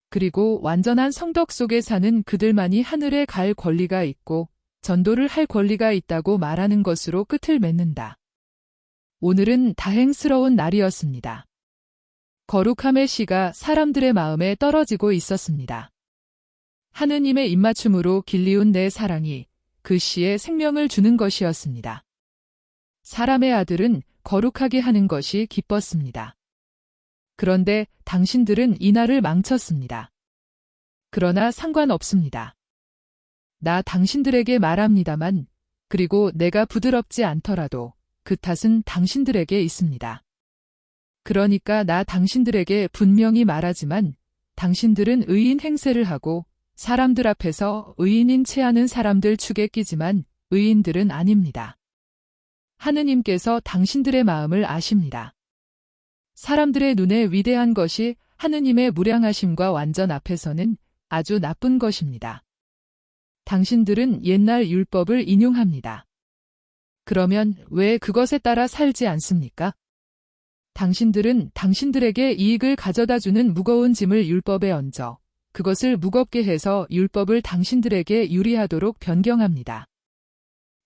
그리고 완전한 성덕 속에 사는 그들만이 하늘에 갈 권리가 있고 전도를 할 권리가 있다고 말하는 것으로 끝을 맺는다. 오늘은 다행스러운 날이었습니다. 거룩함의 씨가 사람들의 마음에 떨어지고 있었습니다. 하느님의 입맞춤으로 길리운 내 사랑이 그 씨에 생명을 주는 것이었습니다. 사람의 아들은 거룩하게 하는 것이 기뻤습니다. 그런데 당신들은 이 날을 망쳤습니다. 그러나 상관없습니다. 나 당신들에게 말합니다만, 그리고 내가 부드럽지 않더라도 그 탓은 당신들에게 있습니다. 그러니까 나 당신들에게 분명히 말하지만 당신들은 의인 행세를 하고 사람들 앞에서 의인인 채 하는 사람들 축에 끼지만 의인들은 아닙니다. 하느님께서 당신들의 마음을 아십니다. 사람들의 눈에 위대한 것이 하느님의 무량하심과 완전 앞에서는 아주 나쁜 것입니다. 당신들은 옛날 율법을 인용합니다. 그러면 왜 그것에 따라 살지 않습니까? 당신들은 당신들에게 이익을 가져다 주는 무거운 짐을 율법에 얹어 그것을 무겁게 해서 율법을 당신들에게 유리하도록 변경합니다.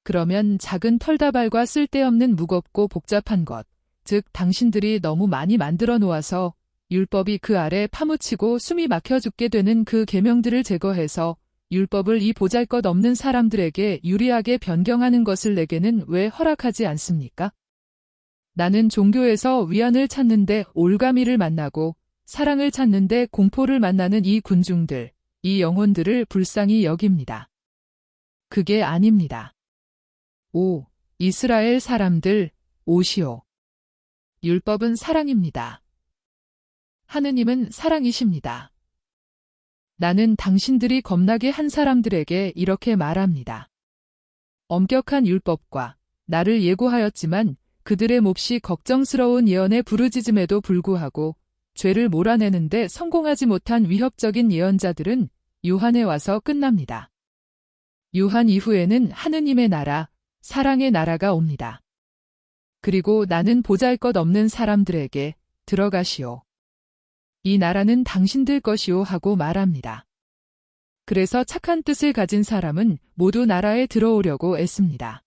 그러면 작은 털다발과 쓸데없는 무겁고 복잡한 것, 즉 당신들이 너무 많이 만들어 놓아서 율법이 그 아래 파묻히고 숨이 막혀 죽게 되는 그 계명들을 제거해서 율법을 이 보잘것없는 사람들에게 유리하게 변경하는 것을 내게는 왜 허락하지 않습니까? 나는 종교에서 위안을 찾는데 올가미를 만나고 사랑을 찾는데 공포를 만나는 이 군중들, 이 영혼들을 불쌍히 여깁니다. 그게 아닙니다. 오, 이스라엘 사람들, 오시오. 율법은 사랑입니다. 하느님은 사랑이십니다. 나는 당신들이 겁나게 한 사람들에게 이렇게 말합니다. 엄격한 율법과 나를 예고하였지만 그들의 몹시 걱정스러운 예언의 부르짖음에도 불구하고 죄를 몰아내는데 성공하지 못한 위협적인 예언자들은 유한에 와서 끝납니다. 유한 이후에는 하느님의 나라, 사랑의 나라가 옵니다. 그리고 나는 보잘것없는 사람들에게 들어가시오. 이 나라는 당신들 것이오 하고 말합니다. 그래서 착한 뜻을 가진 사람은 모두 나라에 들어오려고 애씁니다.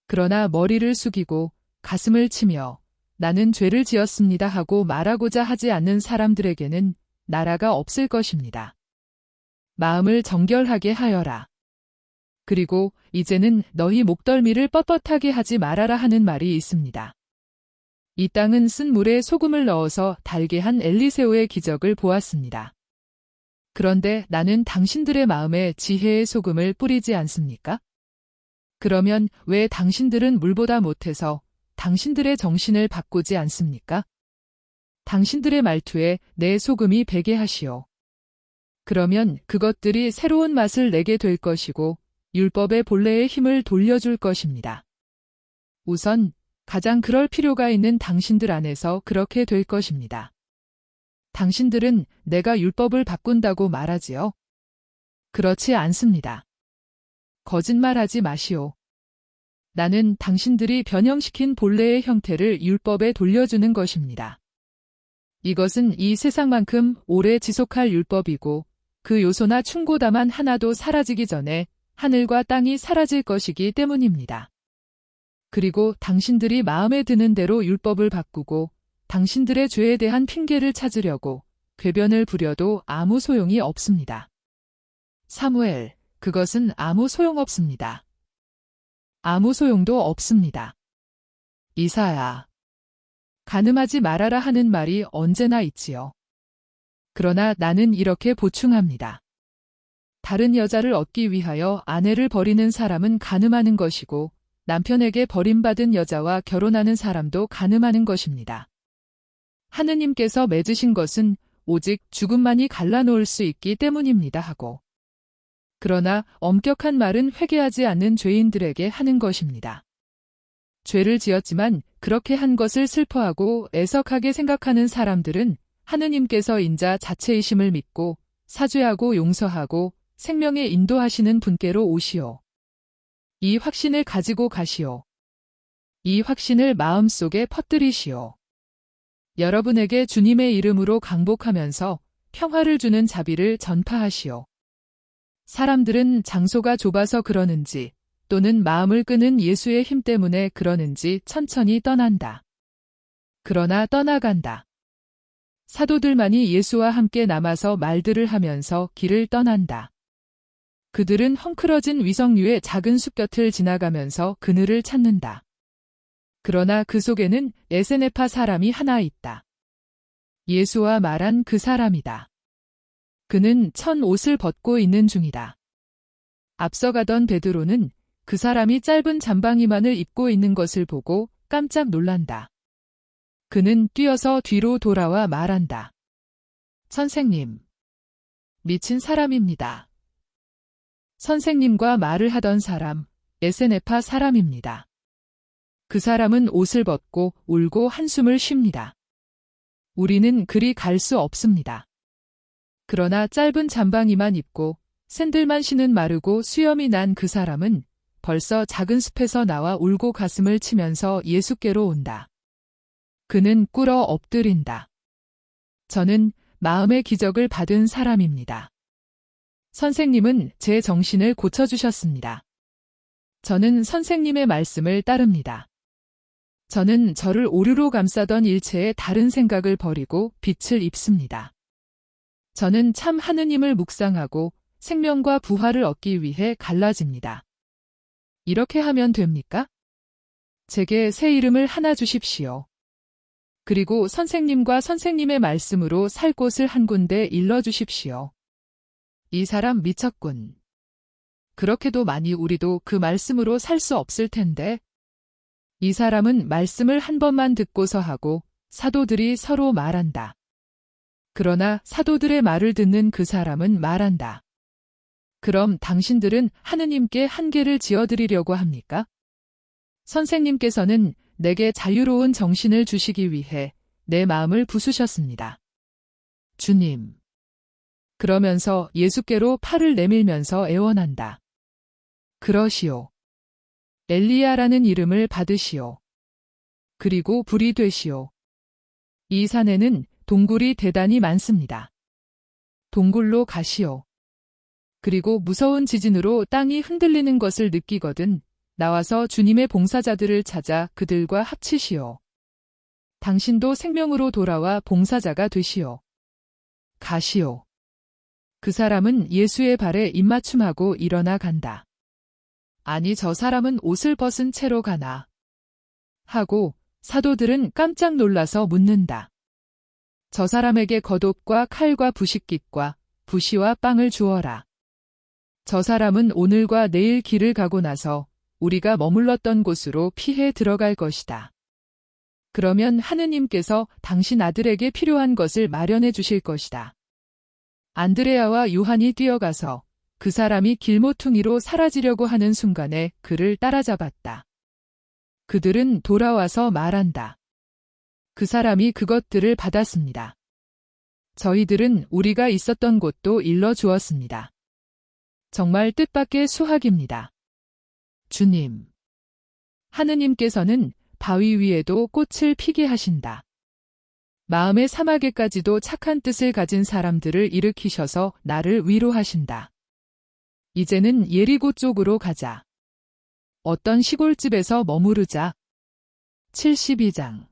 그러나 머리를 숙이고 가슴을 치며 나는 죄를 지었습니다 하고 말하고자 하지 않는 사람들에게는 나라가 없을 것입니다. 마음을 정결하게 하여라. 그리고 이제는 너희 목덜미를 뻣뻣하게 하지 말아라 하는 말이 있습니다. 이 땅은 쓴 물에 소금을 넣어서 달게 한 엘리세오의 기적을 보았습니다. 그런데 나는 당신들의 마음에 지혜의 소금을 뿌리지 않습니까? 그러면 왜 당신들은 물보다 못해서 당신들의 정신을 바꾸지 않습니까? 당신들의 말투에 내 소금이 배게 하시오. 그러면 그것들이 새로운 맛을 내게 될 것이고 율법의 본래의 힘을 돌려줄 것입니다. 우선 가장 그럴 필요가 있는 당신들 안에서 그렇게 될 것입니다. 당신들은 내가 율법을 바꾼다고 말하지요? 그렇지 않습니다. 거짓말하지 마시오. 나는 당신들이 변형시킨 본래의 형태를 율법에 돌려주는 것입니다. 이것은 이 세상만큼 오래 지속할 율법이고 그 요소나 충고다만 하나도 사라지기 전에 하늘과 땅이 사라질 것이기 때문입니다. 그리고 당신들이 마음에 드는 대로 율법을 바꾸고 당신들의 죄에 대한 핑계를 찾으려고 궤변을 부려도 아무 소용이 없습니다. 사무엘, 그것은 아무 소용없습니다. 아무 소용도 없습니다. 이사야, 간음하지 말아라 하는 말이 언제나 있지요. 그러나 나는 이렇게 보충합니다. 다른 여자를 얻기 위하여 아내를 버리는 사람은 간음하는 것이고 남편에게 버림받은 여자와 결혼하는 사람도 간음하는 것입니다. 하느님께서 맺으신 것은 오직 죽음만이 갈라놓을 수 있기 때문입니다 하고. 그러나 엄격한 말은 회개하지 않는 죄인들에게 하는 것입니다. 죄를 지었지만 그렇게 한 것을 슬퍼하고 애석하게 생각하는 사람들은 하느님께서 인자 자체이심을 믿고 사죄하고 용서하고 생명에 인도하시는 분께로 오시오. 이 확신을 가지고 가시오. 이 확신을 마음속에 퍼뜨리시오. 여러분에게 주님의 이름으로 강복하면서 평화를 주는 자비를 전파하시오. 사람들은 장소가 좁아서 그러는지 또는 마음을 끄는 예수의 힘 때문에 그러는지 천천히 떠난다. 그러나 떠나간다. 사도들만이 예수와 함께 남아서 말들을 하면서 길을 떠난다. 그들은 헝클어진 위성류의 작은 숲 곁을 지나가면서 그늘을 찾는다. 그러나 그 속에는 에세네파 사람이 하나 있다. 예수와 말한 그 사람이다. 그는 천 옷을 벗고 있는 중이다. 앞서가던 베드로는 그 사람이 짧은 잠방이만을 입고 있는 것을 보고 깜짝 놀란다. 그는 뛰어서 뒤로 돌아와 말한다. 선생님, 미친 사람입니다. 선생님과 말을 하던 사람, 에세네파 사람입니다. 그 사람은 옷을 벗고 울고 한숨을 쉽니다. 우리는 그리 갈 수 없습니다. 그러나 짧은 잠방이만 입고 샌들만 신은 마르고 수염이 난 그 사람은 벌써 작은 숲에서 나와 울고 가슴을 치면서 예수께로 온다. 그는 꿇어 엎드린다. 저는 마음의 기적을 받은 사람입니다. 선생님은 제 정신을 고쳐주셨습니다. 저는 선생님의 말씀을 따릅니다. 저는 저를 오류로 감싸던 일체의 다른 생각을 버리고 빛을 입습니다. 저는 참 하느님을 묵상하고 생명과 부활을 얻기 위해 갈라집니다. 이렇게 하면 됩니까? 제게 새 이름을 하나 주십시오. 그리고 선생님과 선생님의 말씀으로 살 곳을 한 군데 일러주십시오. 이 사람 미쳤군. 그렇게도 많이 우리도 그 말씀으로 살 수 없을 텐데. 이 사람은 말씀을 한 번만 듣고서 하고 사도들이 서로 말한다. 그러나 사도들의 말을 듣는 그 사람은 말한다. 그럼 당신들은 하느님께 한계를 지어드리려고 합니까? 선생님께서는 내게 자유로운 정신을 주시기 위해 내 마음을 부수셨습니다. 주님. 그러면서 예수께로 팔을 내밀면서 애원한다. 그러시오. 엘리야라는 이름을 받으시오. 그리고 불이 되시오. 이 산에는 동굴이 대단히 많습니다. 동굴로 가시오. 그리고 무서운 지진으로 땅이 흔들리는 것을 느끼거든 나와서 주님의 봉사자들을 찾아 그들과 합치시오. 당신도 생명으로 돌아와 봉사자가 되시오. 가시오. 그 사람은 예수의 발에 입맞춤하고 일어나 간다. 아니 저 사람은 옷을 벗은 채로 가나? 하고 사도들은 깜짝 놀라서 묻는다. 저 사람에게 겉옷과 칼과 부식깃과 부시와 빵을 주어라. 저 사람은 오늘과 내일 길을 가고 나서 우리가 머물렀던 곳으로 피해 들어갈 것이다. 그러면 하느님께서 당신 아들에게 필요한 것을 마련해 주실 것이다. 안드레아와 요한이 뛰어가서 그 사람이 길모퉁이로 사라지려고 하는 순간에 그를 따라잡았다. 그들은 돌아와서 말한다. 그 사람이 그것들을 받았습니다. 저희들은 우리가 있었던 곳도 일러주었습니다. 정말 뜻밖의 수확입니다. 주님. 하느님께서는 바위 위에도 꽃을 피게 하신다. 마음의 사막에까지도 착한 뜻을 가진 사람들을 일으키셔서 나를 위로하신다. 이제는 예리고 쪽으로 가자. 어떤 시골집에서 머무르자. 72장.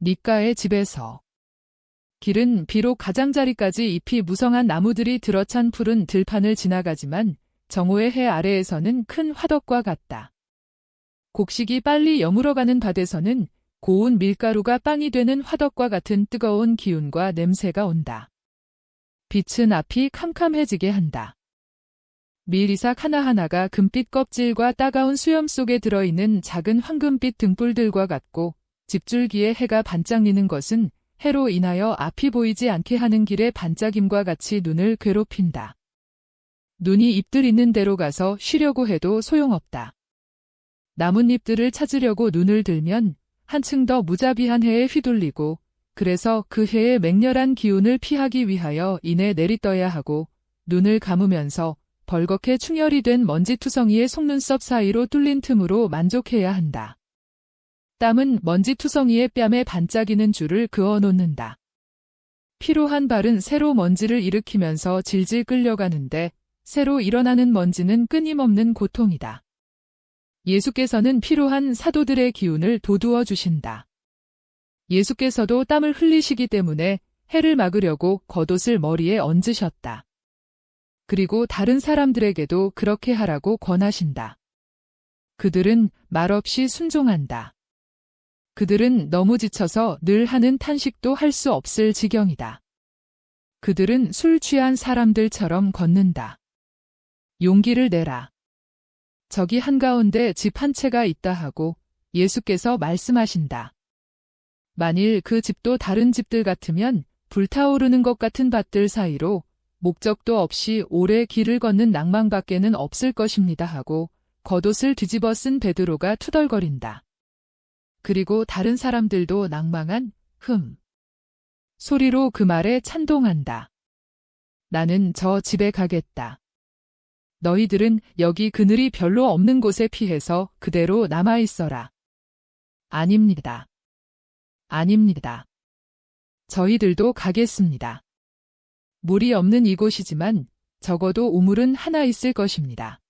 닉가의 집에서. 길은 비록 가장자리까지 잎이 무성한 나무들이 들어찬 푸른 들판을 지나가지만 정오의 해 아래에서는 큰 화덕과 같다. 곡식이 빨리 여물어가는 밭에서는 고운 밀가루가 빵이 되는 화덕과 같은 뜨거운 기운과 냄새가 온다. 빛은 앞이 캄캄해지게 한다. 밀이삭 하나하나가 금빛 껍질과 따가운 수염 속에 들어있는 작은 황금빛 등불들과 같고 집줄기에 해가 반짝이는 것은 해로 인하여 앞이 보이지 않게 하는 길의 반짝임과 같이 눈을 괴롭힌다. 눈이 잎들 있는 데로 가서 쉬려고 해도 소용없다. 나뭇잎들을 찾으려고 눈을 들면 한층 더 무자비한 해에 휘둘리고 그래서 그 해의 맹렬한 기운을 피하기 위하여 이내 내리떠야 하고 눈을 감으면서 벌겋게 충혈이 된 먼지투성이의 속눈썹 사이로 뚫린 틈으로 만족해야 한다. 땀은 먼지투성이의 뺨에 반짝이는 줄을 그어놓는다. 피로한 발은 새로 먼지를 일으키면서 질질 끌려가는데 새로 일어나는 먼지는 끊임없는 고통이다. 예수께서는 피로한 사도들의 기운을 돋우어 주신다. 예수께서도 땀을 흘리시기 때문에 해를 막으려고 겉옷을 머리에 얹으셨다. 그리고 다른 사람들에게도 그렇게 하라고 권하신다. 그들은 말없이 순종한다. 그들은 너무 지쳐서 늘 하는 탄식도 할 수 없을 지경이다. 그들은 술 취한 사람들처럼 걷는다. 용기를 내라. 저기 한가운데 집 한 채가 있다 하고 예수께서 말씀하신다. 만일 그 집도 다른 집들 같으면 불타오르는 것 같은 밭들 사이로 목적도 없이 오래 길을 걷는 낭망밖에는 없을 것입니다 하고 겉옷을 뒤집어 쓴 베드로가 투덜거린다. 그리고 다른 사람들도 낭망한 소리로 그 말에 찬동한다. 나는 저 집에 가겠다. 너희들은 여기 그늘이 별로 없는 곳에 피해서 그대로 남아있어라. 아닙니다. 아닙니다. 저희들도 가겠습니다. 물이 없는 이곳이지만 적어도 우물은 하나 있을 것입니다.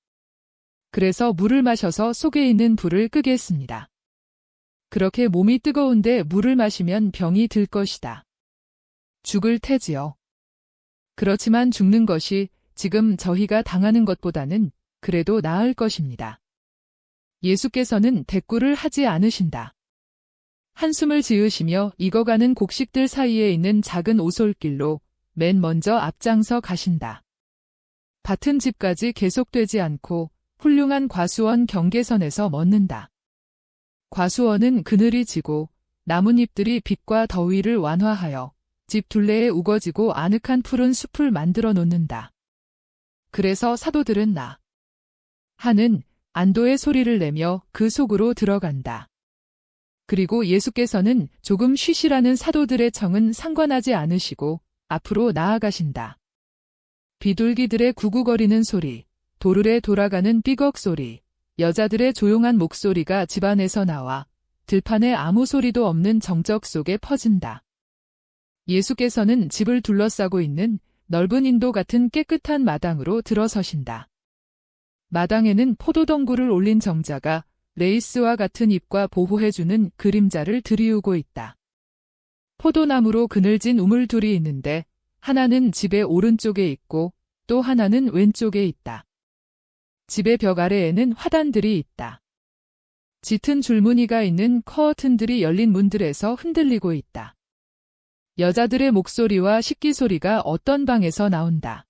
그래서 물을 마셔서 속에 있는 불을 끄겠습니다. 그렇게 몸이 뜨거운데 물을 마시면 병이 들 것이다. 죽을 테지요. 그렇지만 죽는 것이 지금 저희가 당하는 것보다는 그래도 나을 것입니다. 예수께서는 대꾸를 하지 않으신다. 한숨을 지으시며 익어가는 곡식들 사이에 있는 작은 오솔길로 맨 먼저 앞장서 가신다. 밭은 집까지 계속되지 않고 훌륭한 과수원 경계선에서 멎는다. 과수원은 그늘이 지고 나뭇잎들이 빛과 더위를 완화하여 집 둘레에 우거지고 아늑한 푸른 숲을 만들어 놓는다. 그래서 사도들은 하는 안도의 소리를 내며 그 속으로 들어간다. 그리고 예수께서는 조금 쉬시라는 사도들의 청은 상관하지 않으시고 앞으로 나아가신다. 비둘기들의 구구거리는 소리, 도르래 돌아가는 삐걱 소리, 여자들의 조용한 목소리가 집안에서 나와 들판에 아무 소리도 없는 정적 속에 퍼진다. 예수께서는 집을 둘러싸고 있는 넓은 인도 같은 깨끗한 마당으로 들어서신다. 마당에는 포도덩굴을 올린 정자가 레이스와 같은 잎과 보호해주는 그림자를 들이우고 있다. 포도나무로 그늘진 우물 둘이 있는데 하나는 집의 오른쪽에 있고 또 하나는 왼쪽에 있다. 집의 벽 아래에는 화단들이 있다. 짙은 줄무늬가 있는 커튼들이 열린 문들에서 흔들리고 있다. 여자들의 목소리와 식기소리가 어떤 방에서 나온다.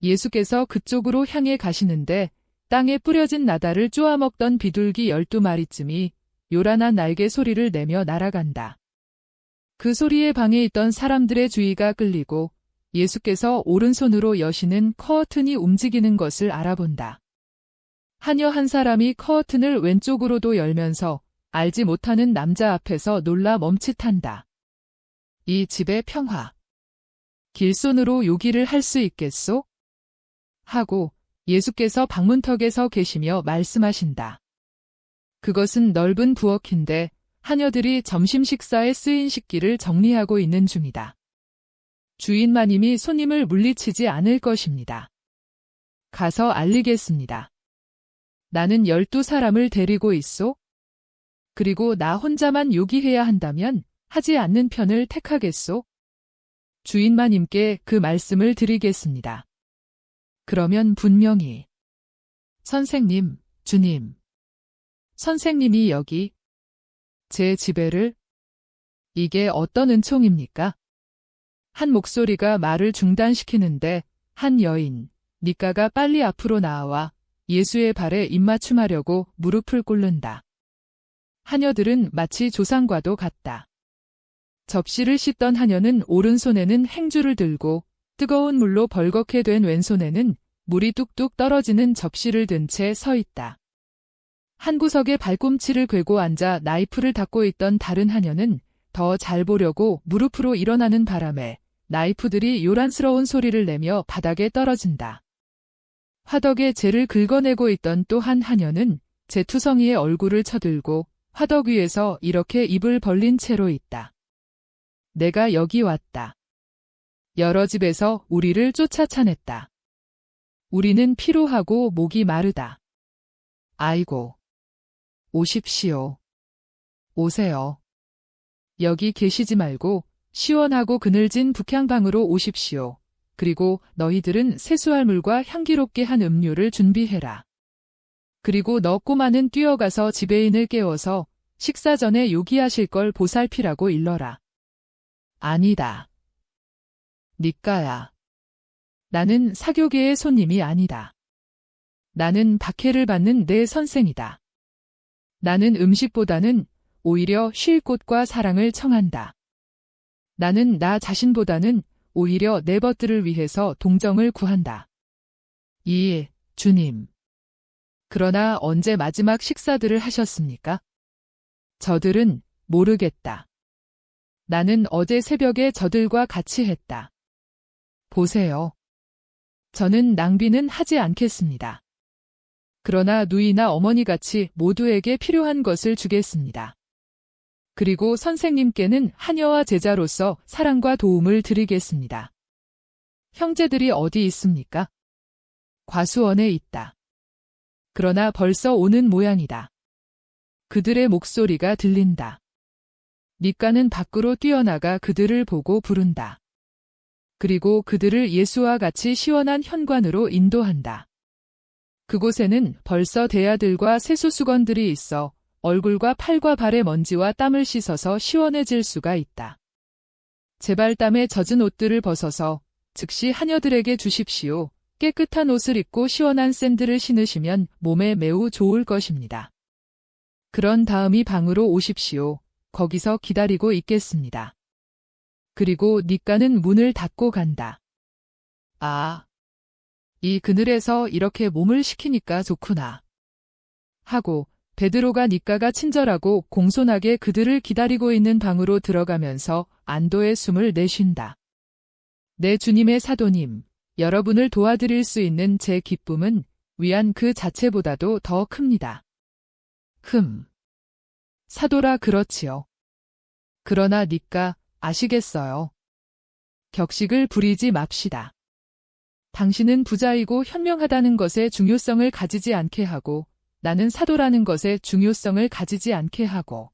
예수께서 그쪽으로 향해 가시는데 땅에 뿌려진 나달을 쪼아먹던 비둘기 12마리쯤이 요란한 날개 소리를 내며 날아간다. 그 소리에 방에 있던 사람들의 주의가 끌리고 예수께서 오른손으로 여시는 커튼이 움직이는 것을 알아본다. 하녀 한 사람이 커튼을 왼쪽으로도 열면서 알지 못하는 남자 앞에서 놀라 멈칫한다. 이 집의 평화. 길손으로 요기를 할 수 있겠소? 하고 예수께서 방문턱에서 계시며 말씀하신다. 그것은 넓은 부엌인데 하녀들이 점심 식사에 쓰인 식기를 정리하고 있는 중이다. 주인마님이 손님을 물리치지 않을 것입니다. 가서 알리겠습니다. 나는 12사람을 데리고 있소? 그리고 나 혼자만 요기해야 한다면 하지 않는 편을 택하겠소? 주인마님께 그 말씀을 드리겠습니다. 그러면 분명히 선생님, 주님, 선생님이 여기 제 지배를 이게 어떤 은총입니까? 한 목소리가 말을 중단시키는데 한 여인, 니까가 빨리 앞으로 나와 예수의 발에 입맞춤하려고 무릎을 꿇는다. 하녀들은 마치 조상과도 같다. 접시를 씻던 하녀는 오른손에는 행주를 들고 뜨거운 물로 벌겋게 된 왼손에는 물이 뚝뚝 떨어지는 접시를 든 채 서 있다. 한 구석에 발꿈치를 괴고 앉아 나이프를 닦고 있던 다른 하녀는 더 잘 보려고 무릎으로 일어나는 바람에 나이프들이 요란스러운 소리를 내며 바닥에 떨어진다. 화덕에 재를 긁어내고 있던 또 한 하녀는 재투성이의 얼굴을 쳐들고 화덕 위에서 이렇게 입을 벌린 채로 있다. 내가 여기 왔다. 여러 집에서 우리를 쫓아차냈다. 우리는 피로하고 목이 마르다. 아이고. 오십시오. 오세요. 여기 계시지 말고 시원하고 그늘진 북향방으로 오십시오. 그리고 너희들은 세수할 물과 향기롭게 한 음료를 준비해라. 그리고 너 꼬마는 뛰어가서 지배인을 깨워서 식사 전에 요기하실 걸 보살피라고 일러라. 아니다. 니까야. 나는 사교계의 손님이 아니다. 나는 박해를 받는 내 선생이다. 나는 음식보다는 오히려 쉴 곳과 사랑을 청한다. 나는 나 자신보다는 오히려 내 벗들을 위해서 동정을 구한다. 이, 주님. 그러나 언제 마지막 식사들을 하셨습니까? 저들은 모르겠다. 나는 어제 새벽에 저들과 같이 했다. 보세요. 저는 낭비는 하지 않겠습니다. 그러나 누이나 어머니같이 모두에게 필요한 것을 주겠습니다. 그리고 선생님께는 하녀와 제자로서 사랑과 도움을 드리겠습니다. 형제들이 어디 있습니까? 과수원에 있다. 그러나 벌써 오는 모양이다. 그들의 목소리가 들린다. 니까는 밖으로 뛰어나가 그들을 보고 부른다. 그리고 그들을 예수와 같이 시원한 현관으로 인도한다. 그곳에는 벌써 대야들과 세수수건들이 있어 얼굴과 팔과 발의 먼지와 땀을 씻어서 시원해질 수가 있다. 제발 땀에 젖은 옷들을 벗어서 즉시 하녀들에게 주십시오. 깨끗한 옷을 입고 시원한 샌들을 신으시면 몸에 매우 좋을 것입니다. 그런 다음이 방으로 오십시오. 거기서 기다리고 있겠습니다. 그리고 니까는 문을 닫고 간다. 아, 이 그늘에서 이렇게 몸을 식히니까 좋구나. 하고 베드로가 니까가 친절하고 공손하게 그들을 기다리고 있는 방으로 들어가면서 안도의 숨을 내쉰다. 내 주님의 사도님, 여러분을 도와드릴 수 있는 제 기쁨은 위안 그 자체보다도 더 큽니다. 사도라 그렇지요. 그러나 니까 아시겠어요? 격식을 부리지 맙시다. 당신은 부자이고 현명하다는 것에 중요성을 가지지 않게 하고 나는 사도라는 것에 중요성을 가지지 않게 하고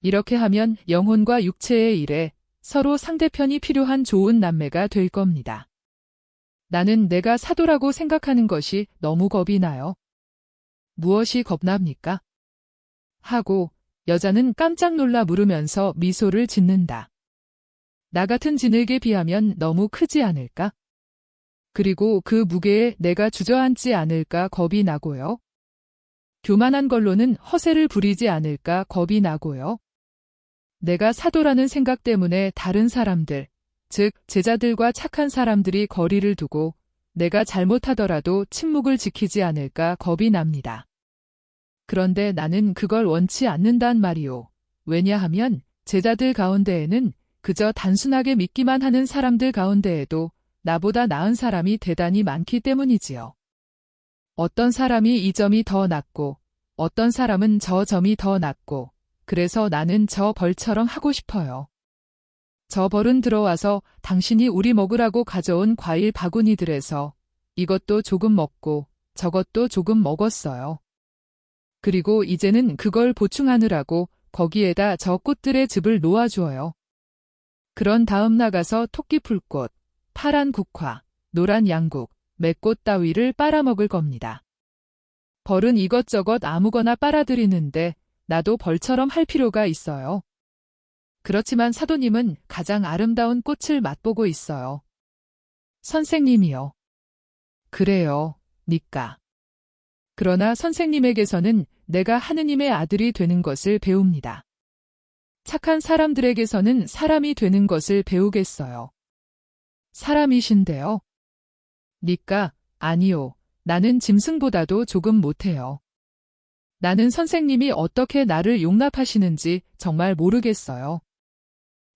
이렇게 하면 영혼과 육체의 일에 서로 상대편이 필요한 좋은 남매가 될 겁니다. 나는 내가 사도라고 생각하는 것이 너무 겁이 나요. 무엇이 겁납니까? 하고 여자는 깜짝 놀라 물으면서 미소를 짓는다. 나 같은 진흙에 비하면 너무 크지 않을까? 그리고 그 무게에 내가 주저앉지 않을까 겁이 나고요. 교만한 걸로는 허세를 부리지 않을까 겁이 나고요. 내가 사도라는 생각 때문에 다른 사람들, 즉 제자들과 착한 사람들이 거리를 두고 내가 잘못하더라도 침묵을 지키지 않을까 겁이 납니다. 그런데 나는 그걸 원치 않는단 말이오. 왜냐하면 제자들 가운데에는 그저 단순하게 믿기만 하는 사람들 가운데에도 나보다 나은 사람이 대단히 많기 때문이지요. 어떤 사람이 이 점이 더 낫고 어떤 사람은 저 점이 더 낫고 그래서 나는 저 벌처럼 하고 싶어요. 저 벌은 들어와서 당신이 우리 먹으라고 가져온 과일 바구니들에서 이것도 조금 먹고 저것도 조금 먹었어요. 그리고 이제는 그걸 보충하느라고 거기에다 저 꽃들의 즙을 놓아주어요. 그런 다음 나가서 토끼풀꽃, 파란 국화, 노란 양국, 맷꽃 따위를 빨아먹을 겁니다. 벌은 이것저것 아무거나 빨아들이는데 나도 벌처럼 할 필요가 있어요. 그렇지만 사도님은 가장 아름다운 꽃을 맛보고 있어요. 선생님이요. 그래요, 니까. 그러나 선생님에게서는 내가 하느님의 아들이 되는 것을 배웁니다. 착한 사람들에게서는 사람이 되는 것을 배우겠어요. 사람이신데요. 니까, 아니요. 나는 짐승보다도 조금 못해요. 나는 선생님이 어떻게 나를 용납하시는지 정말 모르겠어요.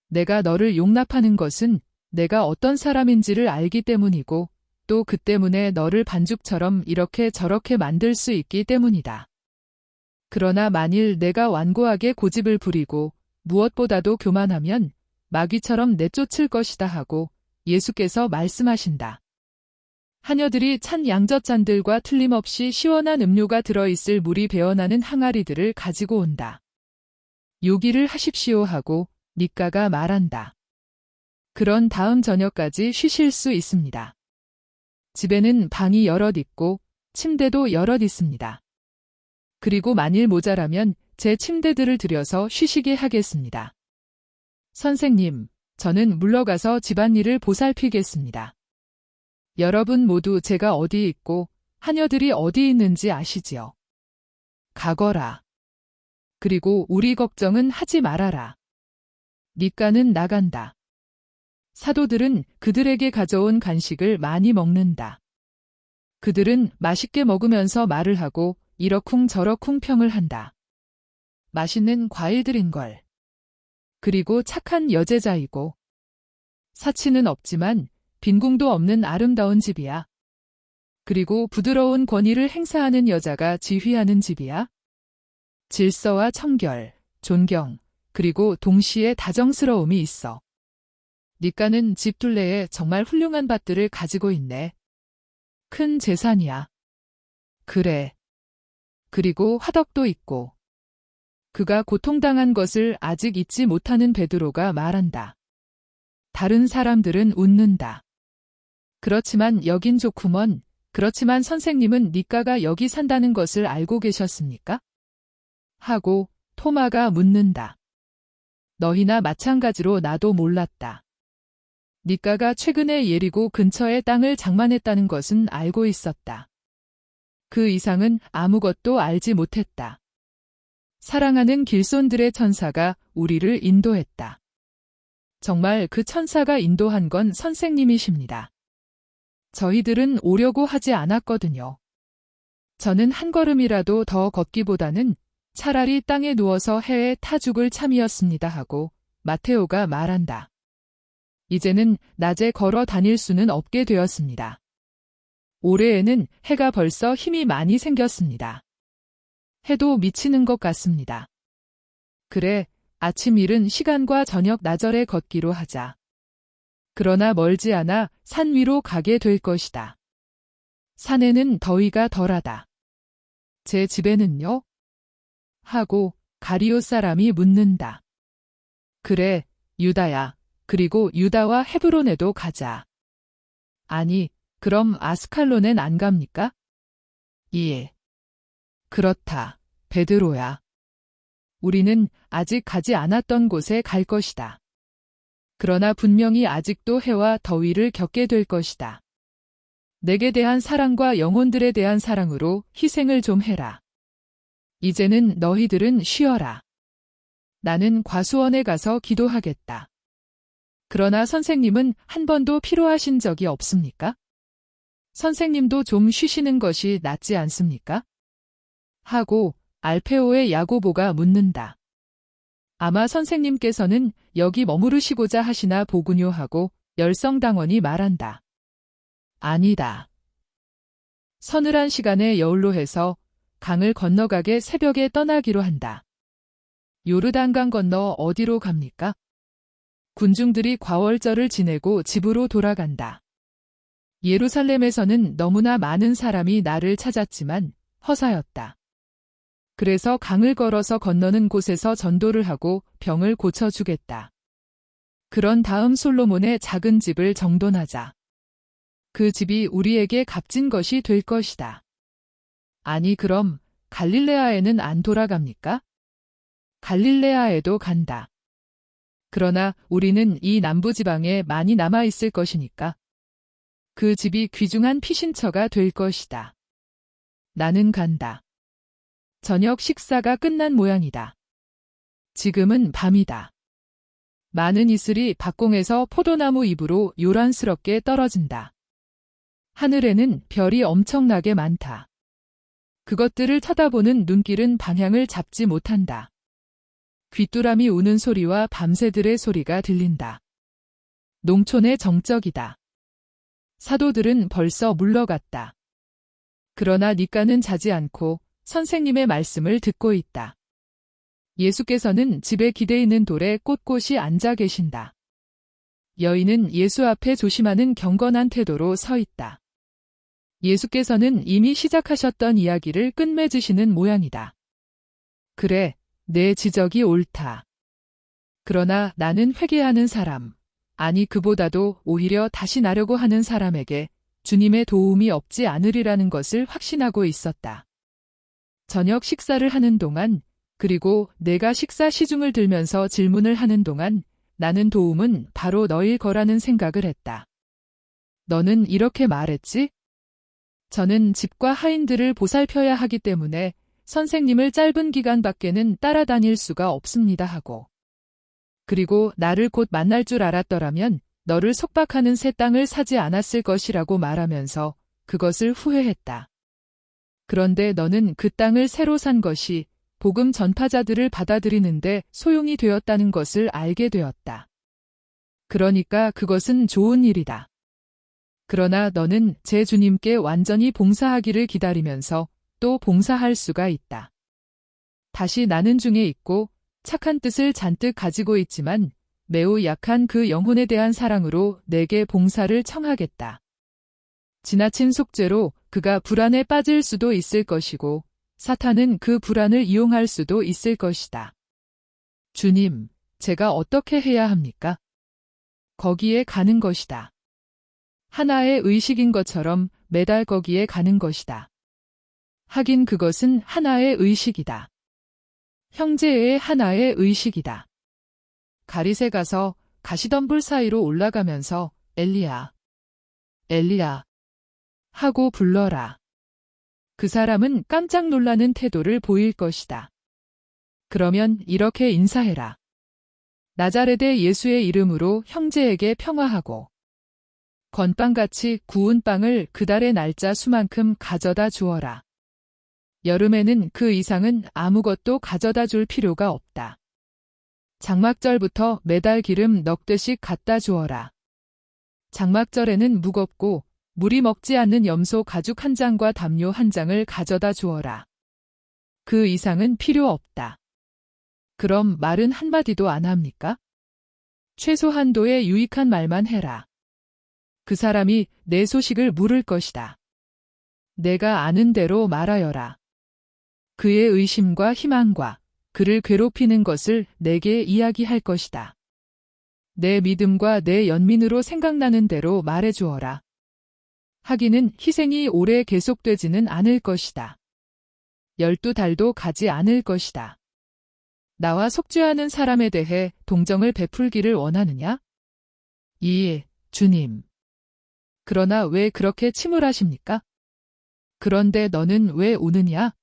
내가 너를 용납하는 것은 내가 어떤 사람인지를 알기 때문이고 또 그 때문에 너를 반죽처럼 이렇게 저렇게 만들 수 있기 때문이다. 그러나 만일 내가 완고하게 고집을 부리고 무엇보다도 교만하면 마귀처럼 내쫓을 것이다 하고 예수께서 말씀하신다. 하녀들이 찬 양젖잔들과 틀림없이 시원한 음료가 들어있을 물이 배어나는 항아리들을 가지고 온다. 요기를 하십시오 하고 니까가 말한다. 그런 다음 저녁까지 쉬실 수 있습니다. 집에는 방이 여럿 있고 침대도 여럿 있습니다. 그리고 만일 모자라면 제 침대들을 들여서 쉬시게 하겠습니다. 선생님, 저는 물러가서 집안일을 보살피겠습니다. 여러분 모두 제가 어디 있고 하녀들이 어디 있는지 아시지요? 가거라. 그리고 우리 걱정은 하지 말아라. 니까는 나간다. 사도들은 그들에게 가져온 간식을 많이 먹는다. 그들은 맛있게 먹으면서 말을 하고 이러쿵 저러쿵 평을 한다. 맛있는 과일들인걸. 그리고 착한 여제자이고 사치는 없지만 빈궁도 없는 아름다운 집이야. 그리고 부드러운 권위를 행사하는 여자가 지휘하는 집이야. 질서와 청결, 존경, 그리고 동시에 다정스러움이 있어. 니까는 집 둘레에 정말 훌륭한 밭들을 가지고 있네. 큰 재산이야. 그래. 그리고 화덕도 있고. 그가 고통당한 것을 아직 잊지 못하는 베드로가 말한다. 다른 사람들은 웃는다. 그렇지만 여긴 좋구먼. 그렇지만 선생님은 니까가 여기 산다는 것을 알고 계셨습니까? 하고 토마가 묻는다. 너희나 마찬가지로 나도 몰랐다. 니까가 최근에 예리고 근처의 땅을 장만했다는 것은 알고 있었다. 그 이상은 아무것도 알지 못했다. 사랑하는 길손들의 천사가 우리를 인도했다. 정말 그 천사가 인도한 건 선생님이십니다. 저희들은 오려고 하지 않았거든요. 저는 한 걸음이라도 더 걷기보다는 차라리 땅에 누워서 해에 타 죽을 참이었습니다 하고 마테오가 말한다. 이제는 낮에 걸어 다닐 수는 없게 되었습니다. 올해에는 해가 벌써 힘이 많이 생겼습니다. 해도 미치는 것 같습니다. 그래, 아침 이른 시간과 저녁 나절에 걷기로 하자. 그러나 멀지 않아 산 위로 가게 될 것이다. 산에는 더위가 덜하다. 제 집에는요? 하고 가리옷 사람이 묻는다. 그래, 유다야. 그리고 유다와 헤브론에도 가자. 아니, 그럼 아스칼론엔 안 갑니까? 예. 그렇다, 베드로야. 우리는 아직 가지 않았던 곳에 갈 것이다. 그러나 분명히 아직도 해와 더위를 겪게 될 것이다. 내게 대한 사랑과 영혼들에 대한 사랑으로 희생을 좀 해라. 이제는 너희들은 쉬어라. 나는 과수원에 가서 기도하겠다. 그러나 선생님은 한 번도 피로하신 적이 없습니까? 선생님도 좀 쉬시는 것이 낫지 않습니까? 하고 알페오의 야고보가 묻는다. 아마 선생님께서는 여기 머무르시고자 하시나 보군요 하고 열성당원이 말한다. 아니다. 서늘한 시간에 여울로 해서 강을 건너가게 새벽에 떠나기로 한다. 요르단강 건너 어디로 갑니까? 군중들이 과월절을 지내고 집으로 돌아간다. 예루살렘에서는 너무나 많은 사람이 나를 찾았지만 허사였다. 그래서 강을 걸어서 건너는 곳에서 전도를 하고 병을 고쳐주겠다. 그런 다음 솔로몬의 작은 집을 정돈하자. 그 집이 우리에게 값진 것이 될 것이다. 아니 그럼 갈릴레아에는 안 돌아갑니까? 갈릴레아에도 간다. 그러나 우리는 이 남부지방에 많이 남아있을 것이니까 그 집이 귀중한 피신처가 될 것이다. 나는 간다. 저녁 식사가 끝난 모양이다. 지금은 밤이다. 많은 이슬이 박공에서 포도나무 잎으로 요란스럽게 떨어진다. 하늘에는 별이 엄청나게 많다. 그것들을 쳐다보는 눈길은 방향을 잡지 못한다. 귀뚜라미 우는 소리와 밤새들의 소리가 들린다. 농촌의 정적이다. 사도들은 벌써 물러갔다. 그러나 닉가는 자지 않고 선생님의 말씀을 듣고 있다. 예수께서는 집에 기대 있는 돌에 꼿꼿이 앉아 계신다. 여인은 예수 앞에 조심하는 경건한 태도로 서 있다. 예수께서는 이미 시작하셨던 이야기를 끝맺으시는 모양이다. 그래, 내 지적이 옳다. 그러나 나는 회개하는 사람, 아니 그보다도 오히려 다시 나려고 하는 사람에게 주님의 도움이 없지 않으리라는 것을 확신하고 있었다. 저녁 식사를 하는 동안, 그리고 내가 식사 시중을 들면서 질문을 하는 동안 나는 도움은 바로 너일 거라는 생각을 했다. 너는 이렇게 말했지? 저는 집과 하인들을 보살펴야 하기 때문에 선생님을 짧은 기간밖에는 따라다닐 수가 없습니다 하고. 그리고 나를 곧 만날 줄 알았더라면 너를 속박하는 새 땅을 사지 않았을 것이라고 말하면서 그것을 후회했다. 그런데 너는 그 땅을 새로 산 것이 복음 전파자들을 받아들이는데 소용이 되었다는 것을 알게 되었다. 그러니까 그것은 좋은 일이다. 그러나 너는 제 주님께 완전히 봉사하기를 기다리면서 또 봉사할 수가 있다. 다시 나는 중에 있고 착한 뜻을 잔뜩 가지고 있지만 매우 약한 그 영혼에 대한 사랑으로 내게 봉사를 청하겠다. 지나친 속죄로 그가 불안에 빠질 수도 있을 것이고 사탄은 그 불안을 이용할 수도 있을 것이다. 주님, 제가 어떻게 해야 합니까? 거기에 가는 것이다. 하나의 의식인 것처럼 매달 거기에 가는 것이다. 하긴 그것은 하나의 의식이다. 형제의 하나의 의식이다. 가릿에 가서 가시덤불 사이로 올라가면서 엘리야, 엘리야 하고 불러라. 그 사람은 깜짝 놀라는 태도를 보일 것이다. 그러면 이렇게 인사해라. 나자렛의 예수의 이름으로 형제에게 평화하고 건빵같이 구운 빵을 그달의 날짜 수만큼 가져다 주어라. 여름에는 그 이상은 아무것도 가져다 줄 필요가 없다. 장막절부터 매달 기름 넉 대씩 갖다 주어라. 장막절에는 무겁고 물이 먹지 않는 염소 가죽 한 장과 담요 한 장을 가져다 주어라. 그 이상은 필요 없다. 그럼 말은 한마디도 안 합니까? 최소한도의 유익한 말만 해라. 그 사람이 내 소식을 물을 것이다. 내가 아는 대로 말하여라. 그의 의심과 희망과 그를 괴롭히는 것을 내게 이야기할 것이다. 내 믿음과 내 연민으로 생각나는 대로 말해주어라. 하기는 희생이 오래 계속되지는 않을 것이다. 12달도 가지 않을 것이다. 나와 속죄하는 사람에 대해 동정을 베풀기를 원하느냐? 이, 주님. 그러나 왜 그렇게 침울하십니까? 그런데 너는 왜 우느냐?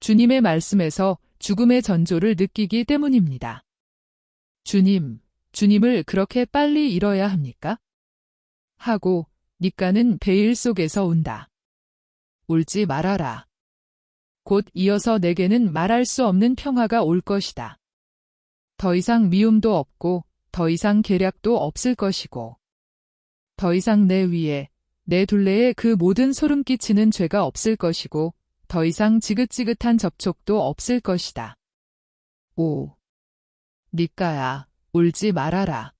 주님의 말씀에서 죽음의 전조를 느끼기 때문입니다. 주님을 그렇게 빨리 잃어야 합니까? 하고 니까는 베일 속에서 운다. 울지 말아라. 곧 이어서 내게는 말할 수 없는 평화가 올 것이다. 더 이상 미움도 없고 더 이상 계략도 없을 것이고 더 이상 내 위에 내 둘레에 그 모든 소름 끼치는 죄가 없을 것이고 더 이상 지긋지긋한 접촉도 없을 것이다. 오, 니까야, 울지 말아라.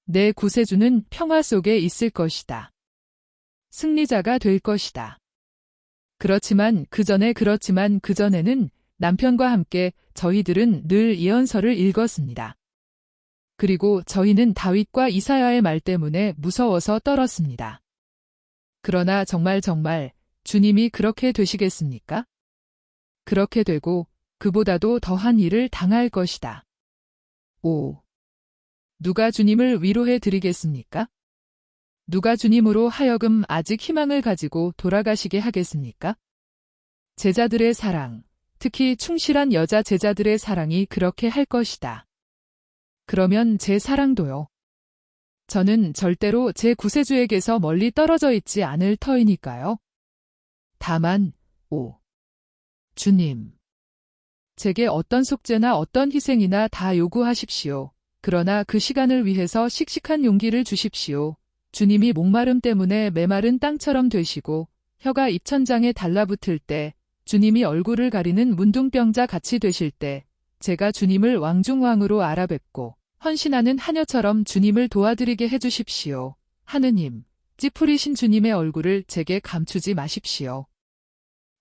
내 구세주는 평화 속에 있을 것이다. 승리자가 될 것이다. 그렇지만 그전에는 남편과 함께 저희들은 늘 예언서를 읽었습니다. 그리고 저희는 다윗과 이사야의 말 때문에 무서워서 떨었습니다. 그러나 정말 주님이 그렇게 되시겠습니까? 그렇게 되고 그보다도 더한 일을 당할 것이다. 오, 누가 주님을 위로해 드리겠습니까? 누가 주님으로 하여금 아직 희망을 가지고 돌아가시게 하겠습니까? 제자들의 사랑, 특히 충실한 여자 제자들의 사랑이 그렇게 할 것이다. 그러면 제 사랑도요. 저는 절대로 제 구세주에게서 멀리 떨어져 있지 않을 터이니까요. 다만, 주님. 제게 어떤 속죄나 어떤 희생이나 다 요구하십시오. 그러나 그 시간을 위해서 씩씩한 용기를 주십시오. 주님이 목마름 때문에 메마른 땅처럼 되시고 혀가 입천장에 달라붙을 때, 주님이 얼굴을 가리는 문둥병자 같이 되실 때 제가 주님을 왕중왕으로 알아뵙고 헌신하는 하녀처럼 주님을 도와드리게 해주십시오. 하느님, 찌푸리신 주님의 얼굴을 제게 감추지 마십시오.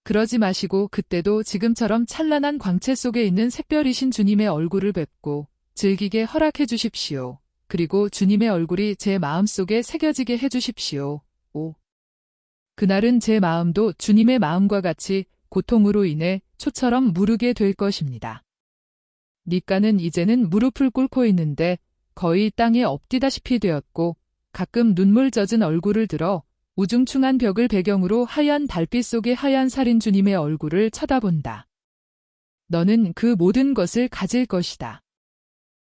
그러지 마시고 그때도 지금처럼 찬란한 광채 속에 있는 샛별이신 주님의 얼굴을 뵙고 즐기게 허락해 주십시오. 그리고 주님의 얼굴이 제 마음속에 새겨지게 해 주십시오. 그날은 제 마음도 주님의 마음과 같이 고통으로 인해 초처럼 무르게 될 것입니다. 니까는 이제는 무릎을 꿇고 있는데 거의 땅에 엎디다시피 되었고 가끔 눈물 젖은 얼굴을 들어 우중충한 벽을 배경으로 하얀 달빛 속의 하얀 살인 주님의 얼굴을 쳐다본다. 너는 그 모든 것을 가질 것이다.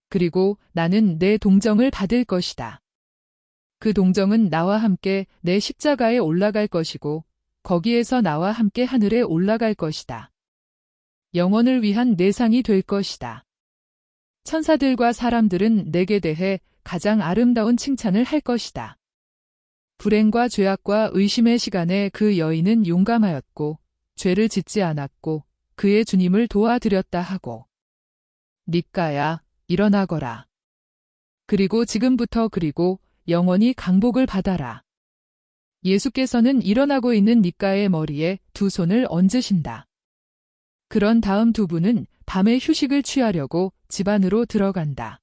그리고 나는 내 동정을 받을 것이다. 그 동정은 나와 함께 내 십자가에 올라갈 것이고 거기에서 나와 함께 하늘에 올라갈 것이다. 영원을 위한 내 상이 될 것이다. 천사들과 사람들은 내게 대해 가장 아름다운 칭찬을 할 것이다. 불행과 죄악과 의심의 시간에 그 여인은 용감하였고 죄를 짓지 않았고 그의 주님을 도와드렸다 하고 니까야 일어나거라. 그리고 지금부터 그리고 영원히 강복을 받아라. 예수께서는 일어나고 있는 니까의 머리에 두 손을 얹으신다. 그런 다음 두 분은 밤에 휴식을 취하려고 집 안으로 들어간다.